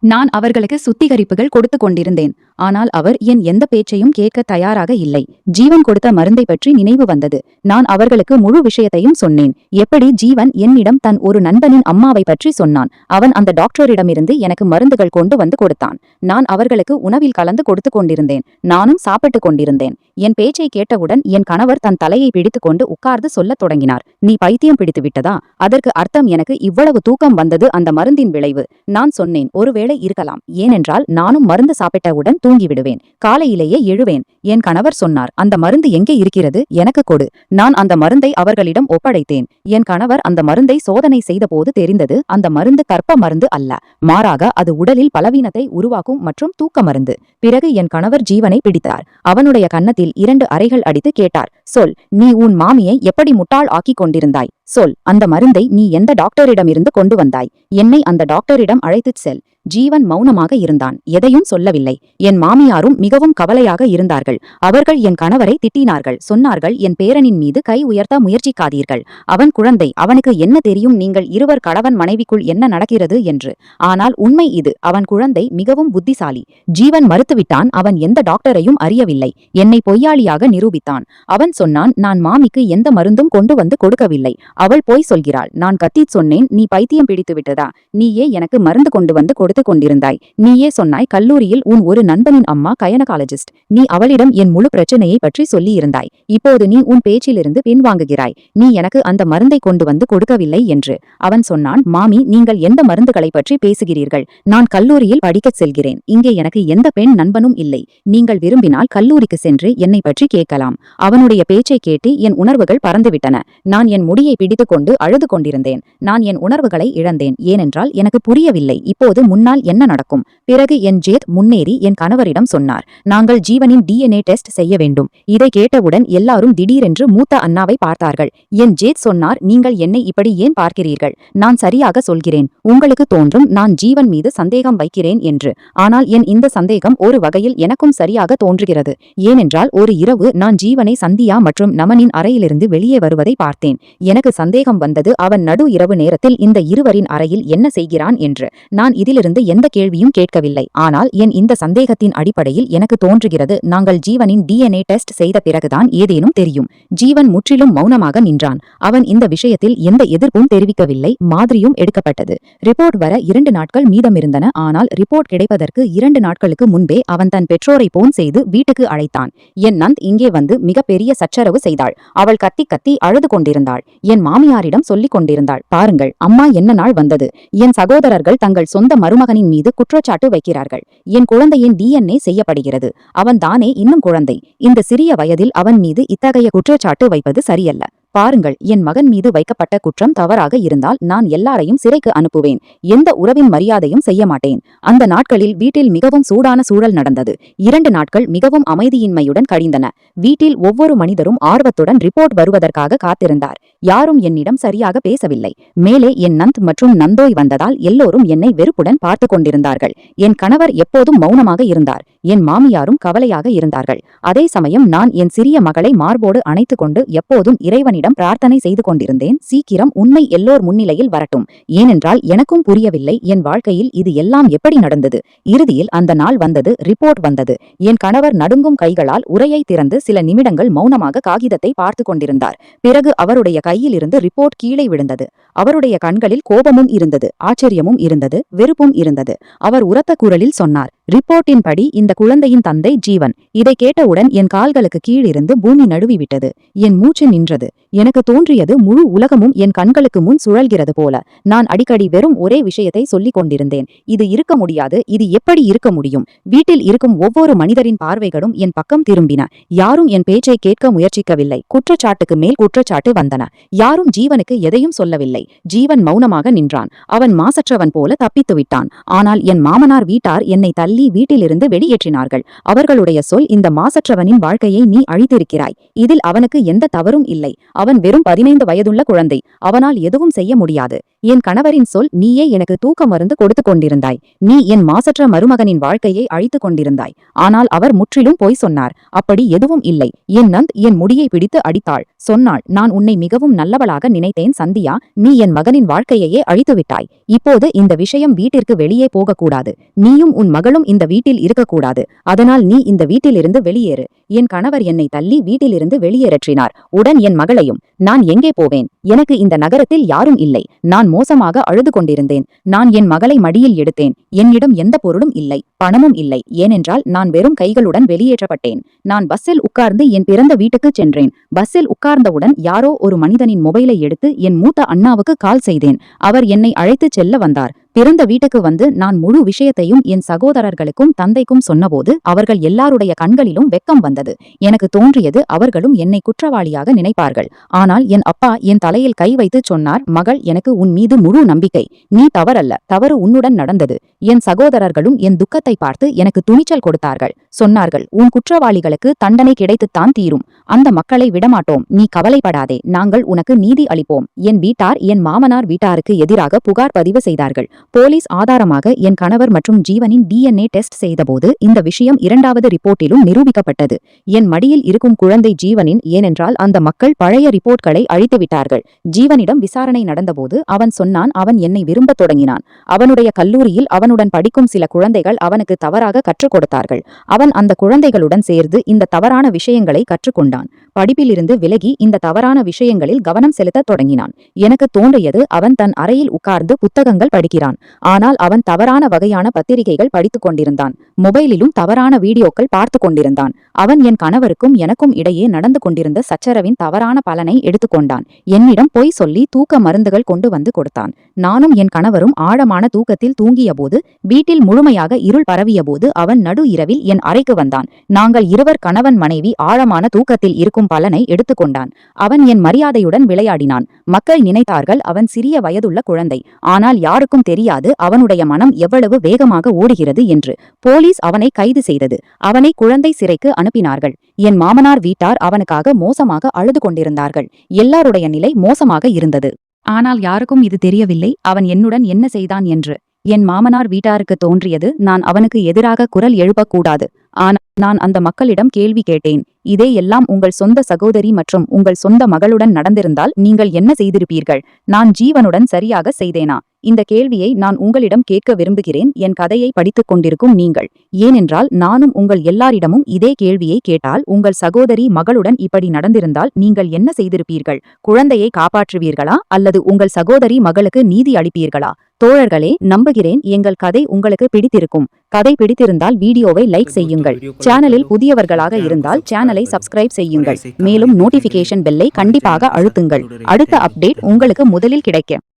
நான் அவர்களுக்கு சுத்திகரிப்புகள் கொடுத்து கொண்டிருந்தேன். ஆனால் அவர் என் எந்த பேச்சையும் கேட்க தயாராக இல்லை. ஜீவன் கொடுத்த மருந்தை பற்றி நினைவு வந்தது. நான் அவர்களுக்கு முழு விஷயத்தையும் சொன்னேன். எப்படி ஜீவன் என்னிடம் தன் ஒரு நண்பனின் அம்மாவை பற்றி சொன்னான். அவன் அந்த டாக்டரிடமிருந்து எனக்கு மருந்துகள் கொண்டு வந்து கொடுத்தான். நான் அவர்களுக்கு உணவில் கலந்து கொடுத்து கொண்டிருந்தேன். நானும் சாப்பிட்டு கொண்டிருந்தேன். என் பேச்சை கேட்டவுடன் என் கணவர் தன் தலையை பிடித்துக் கொண்டு உட்கார்ந்து சொல்லத் தொடங்கினார், நீ பைத்தியம் பிடித்து விட்டதா? அதற்கு அர்த்தம் எனக்கு இவ்வளவு தூக்கம் வந்தது அந்த மருந்தின் விளைவு. நான் சொன்னேன், ஒருவேளை இருக்கலாம். ஏனென்றால் நானும் மருந்து சாப்பிட்டவுடன் தூங்கிவிடுவேன். காலையிலேயே எழுவேன். என் கணவர் சொன்னார், அந்த மருந்து எங்கே இருக்கிறது? எனக்கு கொடு. நான் அந்த மருந்தை அவர்களிடம் ஒப்படைத்தேன். என் கணவர் அந்த மருந்தை சோதனை செய்தபோது தெரிந்தது, அந்த மருந்து கர்ப்ப மருந்து அல்ல. மாறாக அது உடலில் பலவீனத்தை உருவாக்கும் மற்றும் தூக்க மருந்து. பிறகு என் கணவர் ஜீவனை பிடித்தார். அவனுடைய கன்னத்தில் 2 அறைகள் அடித்து கேட்டார், சொல், நீ உன் மாமியை எப்படி முட்டாள் ஆக்கிக் கொண்டிருந்தாய்? சொல், அந்த மருந்தை நீ எந்த டாக்டரிடமிருந்து கொண்டு வந்தாய்? என்னை அந்த டாக்டரிடம் அழைத்துச் செல். ஜீவன் மௌனமாக இருந்தான். எதையும் சொல்லவில்லை. என் மாமியாரும் மிகவும் கவலையாக இருந்தார்கள். அவர்கள் என் கணவரை திட்டினார்கள். சொன்னார்கள், என் பேரனின் மீது கை உயர்த்த முயற்சிக்காதீர்கள். அவன் குழந்தை. அவனுக்கு என்ன தெரியும் நீங்கள் இருவர் கணவன் மனைவிக்குள் என்ன நடக்கிறது என்று. ஆனால் உண்மை இது, அவன் குழந்தை மிகவும் புத்திசாலி. ஜீவன் மறுத்துவிட்டான். அவன் எந்த டாக்டரையும் அறியவில்லை. என்னை பொய்யாளியாக நிரூபித்தான். அவன் சொன்னான், நான் மாமிக்கு எந்த மருந்தும் கொண்டு வந்து கொடுக்கவில்லை. அவள் போய் சொல்கிறாள். நான் கத்திச் சொன்னேன், நீ பைத்தியம் பிடித்து விட்டதா? நீயே எனக்கு மருந்து கொண்டு வந்து கொடுத்து கொண்டிருந்தாய். நீயே சொன்னாய் கல்லூரியில் உன் ஒரு நண்பனின் அம்மா கைனகாலஜிஸ்ட். நீ அவளிடம் என் முழு பிரச்சனையை பற்றி சொல்லியிருந்தாய். இப்போது நீ உன் பேச்சிலிருந்து பின்வாங்குகிறாய். நீ எனக்கு அந்த மருந்தை கொண்டு வந்து கொடுக்கவில்லை என்று. அவன் சொன்னான், மாமி, நீங்கள் எந்த மருந்துகளை பற்றி பேசுகிறீர்கள்? நான் கல்லூரியில் படிக்கச் செல்கிறேன். இங்கே எனக்கு எந்த பெண் நண்பனும் இல்லை. நீங்கள் விரும்பினால் கல்லூரிக்கு சென்று என்னை பற்றி கேட்கலாம். அவனுடைய பேச்சை கேட்டு என் உணர்வுகள் பறந்துவிட்டன. நான் என் முடியை பிடித்துக்கொண்டு அழுது கொண்டிருந்தேன். நான் என் உணர்வுகளை இழந்தேன். ஏனென்றால் எனக்கு புரியவில்லை இப்போது முன்னால் என்ன நடக்கும். பிறகு என் ஜேத் முன்னேறி என் கணவரிடம் சொன்னார், நாங்கள் ஜீவனின் DNA டெஸ்ட் செய்ய வேண்டும். இதை கேட்டவுடன் எல்லாரும் திடீரென்று மூத்த அண்ணாவை பார்த்தார்கள். என் ஜேத் சொன்னார், நீங்கள் என்னை இப்படி ஏன் பார்க்கிறீர்கள்? நான் சரியாக சொல்கிறேன். உங்களுக்கு தோன்றும் நான் ஜீவன் மீது சந்தேகம் வைக்கிறேன் என்று. ஆனால் என் இந்த சந்தேகம் ஒரு வகையில் எனக்கும் சரியாக தோன்றுகிறது. ஏனென்றால் ஒரு இரவு நான் ஜீவனை சந்தியா மற்றும் நமனின் அறையிலிருந்து வெளியே வருவதை பார்த்தேன். எனக்கு சந்தேகம் வந்தது, அவன் நடு இரவு நேரத்தில் இந்த இருவரின் அறையில் என்ன செய்கிறான் என்று. நான் இதிலிருந்து எந்த கேள்வியும் கேட்கவில்லை. ஆனால் என் இந்த சந்தேகத்தின் அடிப்படையில் எனக்கு தோன்றுகிறது, நாங்கள் ஜீவனின் DNA டெஸ்ட் செய்த பிறகுதான் ஏதேனும் தெரியும். ஜீவன் முற்றிலும் மௌனமாக நின்றான். அவன் இந்த விஷயத்தில் எந்த எதிர்ப்பும் தெரிவிக்கவில்லை. மாதிரியும் எடுக்கப்பட்டது. ரிப்போர்ட் வர 2 நாட்கள் மீதமிருந்தன. ஆனால் ரிப்போர்ட் கிடைப்பதற்கு 2 நாட்களுக்கு முன்பே அவன் தன் பெற்றோரை போன் செய்து வீட்டுக்கு அழைத்தான். என் நந்த் இங்கே வந்து மிகப்பெரிய சச்சரவு செய்தாள். அவள் கத்தி கத்தி அழுது கொண்டிருந்தாள். என் மாமியாரிடம் சொல்லிக் கொண்டிருந்தாள், பாருங்கள் அம்மா என்ன நாள் வந்தது. என் சகோதரர்கள் தங்கள் சொந்த மருமகனின் மீது குற்றச்சாட்டு வைக்கிறார்கள். என் குழந்தையின் DNA செய்யப்படுகிறது. அவன் தானே இன்னும் குழந்தை. இந்த சிறிய வயதில் அவன் மீது இத்தகைய குற்றச்சாட்டு வைப்பது சரியல்ல. பாருங்கள், என் மகன் மீது வைக்கப்பட்ட குற்றம் தவறாக இருந்தால் நான் எல்லாரையும் சிறைக்கு அனுப்புவேன். எந்த உறவின் மரியாதையும் செய்ய மாட்டேன். அந்த நாட்களில் வீட்டில் மிகவும் சூடான சூழல் நடந்தது. 2 நாட்கள் மிகவும் அமைதியின்மையுடன் கழிந்தன. வீட்டில் ஒவ்வொரு மனிதரும் ஆர்வத்துடன் ரிப்போர்ட் வருவதற்காக காத்திருந்தார். யாரும் என்னிடம் சரியாக பேசவில்லை. மேலே என் நந்த் மற்றும் நந்தோய் வந்ததால் எல்லோரும் என்னை வெறுப்புடன் பார்த்து கொண்டிருந்தார்கள். என் கணவர் எப்போதும் மௌனமாக இருந்தார். என் மாமியாரும் கவலையாக இருந்தார்கள். அதே சமயம் நான் என் சிறிய மகளை மார்போடு அணைத்துக் கொண்டு எப்போதும் இறைவனிடம் பிரார்த்தனை செய்து கொண்டிருந்தேன். சீக்கிரம் உண்மை எல்லோர் முன்னிலையில் வரட்டும். ஏனென்றால் எனக்கும் புரியவில்லை என் வாழ்க்கையில் இது எல்லாம் எப்படி நடந்தது. இறுதியில் அந்த நாள் வந்தது. ரிப்போர்ட் வந்தது. என் கணவர் நடுங்கும் கைகளால் உரையை திறந்து சில நிமிடங்கள் மௌனமாக காகிதத்தை பார்த்து கொண்டிருந்தார். பிறகு அவருடைய கையிலிருந்து ரிப்போர்ட் கீழே விழுந்தது. அவருடைய கண்களில் கோபமும் இருந்தது, ஆச்சரியமும் இருந்தது, வெறுப்பும் இருந்தது. அவர் உரத்த குரலில் சொன்னார், ரிப்போர்ட்டின் படி இந்த குழந்தையின் தந்தை ஜீவன். இதை கேட்டவுடன் என் கால்களுக்கு கீழிருந்து பூமி நடுவிவிட்டது. என் மூச்சு நின்றது. எனக்கு தோன்றியது முழு உலகமும் என் கண்களுக்கு முன் சுழல்கிறது போல. நான் அடிக்கடி வெறும் ஒரே விஷயத்தை சொல்லிக் கொண்டிருந்தேன், இது இருக்க முடியாது, இது எப்படி இருக்க முடியும். வீட்டில் இருக்கும் ஒவ்வொரு மனிதரின் பார்வைகளும் என் பக்கம் திரும்பின. யாரும் என் பேச்சை கேட்க முயற்சிக்கவில்லை. குற்றச்சாட்டுக்கு மேல் குற்றச்சாட்டு வந்தன. யாரும் ஜீவனுக்கு எதையும் சொல்லவில்லை. ஜீவன் மௌனமாக நின்றான். அவன் மாசற்றவன் போல தப்பித்து விட்டான். ஆனால் என் மாமனார் வீட்டார் என்னை தள்ளி வீட்டிலிருந்து வெளியேற்றினார்கள். அவர்களுடைய சொல், இந்த மாசற்றவனின் வாழ்க்கையை நீ அழித்திருக்கிறாய். இதில் அவனுக்கு எந்த தவறும் இல்லை. அவன் வெறும் 15 வயதுள்ள குழந்தை. அவனால் எதுவும் செய்ய முடியாது. என் கணவரின் சொல், நீயே எனக்கு தூக்க மருந்து கொடுத்து கொண்டிருந்தாய். நீ என் மாசற்ற மருமகனின் வாழ்க்கையை அழித்து கொண்டிருந்தாய். ஆனால் அவர் முற்றிலும் பொய் சொன்னார். அப்படி எதுவும் இல்லை. என் நந்த் என் முடியை பிடித்து அடித்தாள். சொன்னாள், நான் உன்னை மிகவும் நல்லவளாக நினைத்தேன் சந்தியா. நீ என் மகனின் வாழ்க்கையையே அழித்துவிட்டாய். இப்போது இந்த விஷயம் வீட்டிற்கு வெளியே போகக்கூடாது. நீயும் உன் மகளும் இந்த வீட்டில் இருக்கக்கூடாது. அதனால் நீ இந்த வீட்டிலிருந்து வெளியேறு. என் கணவர் என்னை தள்ளி வீட்டிலிருந்து வெளியேற்றினார். உடன் என் மகளையும். நான் எங்கே போவேன்? எனக்கு இந்த நகரத்தில் யாரும் இல்லை. நான் மோசமாக அழுது கொண்டிருந்தேன். நான் என் மகளை மடியில் எடுத்தேன். என்னிடம் எந்த பொருளும் இல்லை, பணமும் இல்லை. ஏனென்றால் நான் வெறும் கைகளுடன் வெளியேற்றப்பட்டேன். நான் பஸ்ஸில் உட்கார்ந்து என் பிறந்த வீட்டுக்கு சென்றேன். பஸ்ஸில் உட்கார்ந்தவுடன் யாரோ ஒரு மனிதனின் மொபைலை எடுத்து என் மூத்த அண்ணாவுக்கு கால் செய்தேன். அவர் என்னை அழைத்துச் செல்ல வந்தார். பிறந்த வீட்டுக்கு வந்து நான் முழு விஷயத்தையும் என் சகோதரர்களுக்கும் தந்தைக்கும் சொன்னபோது அவர்கள் எல்லாருடைய கண்களிலும் வெட்கம் வந்தது. எனக்கு தோன்றியது, அவர்களும் என்னை குற்றவாளியாக நினைப்பார்கள். ஆனால் என் அப்பா என் தலையில் கை வைத்து சொன்னார், மகள், எனக்கு உன் மீது முழு நம்பிக்கை. நீ தவறல்ல, தவறு உன்னுடன் நடந்தது. என் சகோதரர்களும் என் துக்கத்தை பார்த்து எனக்கு துணிச்சல் கொடுத்தார்கள். சொன்னார்கள், உன் குற்றவாளிகளுக்கு தண்டனை கிடைத்துத்தான் தீரும். அந்த மக்களை விடமாட்டோம். நீ கவலைப்படாதே. நாங்கள் உனக்கு நீதி அளிப்போம். என் வீட்டார் என் மாமனார் வீட்டாருக்கு எதிராக புகார் பதிவு செய்தார்கள். போலீஸ் ஆதாரமாக என் கணவர் மற்றும் ஜீவனின் DNA டெஸ்ட் செய்தபோது இந்த விஷயம் இரண்டாவது ரிப்போர்ட்டிலும் நிரூபிக்கப்பட்டது. என் மடியில் இருக்கும் குழந்தை ஜீவனின், ஏனென்றால் அந்த மக்கள் பழைய ரிப்போர்ட்களை அழித்துவிட்டார்கள். ஜீவனிடம் விசாரணை நடந்தபோது அவன் சொன்னான் அவன் என்னை விரும்பத் தொடங்கினான். அவனுடைய கல்லூரியில் அவனுடன் படிக்கும் சில குழந்தைகள் அவனுக்கு தவறாக கற்றுக் கொடுத்தார்கள். அவன் அந்த குழந்தைகளுடன் சேர்ந்து இந்த தவறான விஷயங்களை கற்றுக்கொண்டான். படிப்பிலிருந்து விலகி இந்த தவறான விஷயங்களில் கவனம் செலுத்தத் தொடங்கினான். எனக்கு தோன்றியது அவன் தன் அறையில் உட்கார்ந்து புத்தகங்கள் படிக்கிறான். ஆனால் அவன் தவறான வகையான பத்திரிகைகள் படித்துக் கொண்டிருந்தான். மொபைலிலும் தவறான வீடியோக்கள் பார்த்து கொண்டிருந்தான். அவன் என் கணவருக்கும் எனக்கும் இடையே நடந்து கொண்டிருந்த சச்சரவின் தவறான பலனை எடுத்துக்கொண்டான். என்னிடம் பொய் சொல்லி தூக்க மருந்துகள் கொண்டு வந்து கொடுத்தான். நானும் என் கணவரும் ஆழமான தூக்கத்தில் தூங்கியபோது, வீட்டில் முழுமையாக இருள் பரவியபோது அவன் நடு இரவில் என் அறைக்கு வந்தான். நாங்கள் இருவர் கணவன் மனைவி ஆழமான தூக்கத்தில் இருக்கும் பலனை எடுத்துக்கொண்டான். அவன் என் மரியாதையுடன் விளையாடினான். மக்கள் நினைத்தார்கள் அவன் சிறிய வயதுள்ள குழந்தை. ஆனால் யாருக்கும் தெரியாது அவனுடைய மனம் எவ்வளவு வேகமாக ஓடுகிறது என்று. போலீஸ் அவனை கைது செய்தது. அவனை குழந்தை சிறைக்கு அனுப்பினார்கள். என் மாமனார் வீட்டார் அவனுக்காக மோசமாக அழுது கொண்டிருந்தார்கள். எல்லாருடைய நிலை மோசமாக இருந்தது. ஆனால் யாருக்கும் இது தெரியவில்லை அவன் என்னுடன் என்ன செய்தான் என்று. என் மாமனார் வீட்டாருக்கு தோன்றியது நான் அவனுக்கு எதிராக குரல் எழுப்பக்கூடாது. ஆனால் நான் அந்த மக்களிடம் கேள்வி கேட்டேன். இதே எல்லாம் உங்கள் சொந்த சகோதரி மற்றும் உங்கள் சொந்த மகளுடன் நடந்திருந்தால் நீங்கள் என்ன செய்திருப்பீர்கள்? நான் ஜீவனுடன் சரியாக செய்தேனா? இந்த கேள்வியை நான் உங்களிடம் கேட்க விரும்புகிறேன், என் கதையை படித்துக் கொண்டிருக்கும் நீங்கள். ஏனென்றால் நானும் உங்கள் எல்லாரிடமும் இதே கேள்வியை கேட்டால், உங்கள் சகோதரி மகளுடன் இப்படி நடந்திருந்தால் நீங்கள் என்ன செய்திருப்பீர்கள்? குழந்தையை காப்பாற்றுவீர்களா அல்லது உங்கள் சகோதரி மகளுக்கு நீதி அளிப்பீர்களா? தோழர்களே, நம்புகிறேன் எங்கள் கதை உங்களுக்கு பிடித்திருக்கும். கதை பிடித்திருந்தால் வீடியோவை லைக் செய்யுங்கள். சேனலில் புதியவர்களாக இருந்தால் சேனலை சப்ஸ்கிரைப் செய்யுங்கள். மேலும் நோட்டிபிகேஷன் பெல்லை கண்டிப்பாக அழுத்துங்கள். அடுத்த அப்டேட் உங்களுக்கு முதலில் கிடைக்கும்.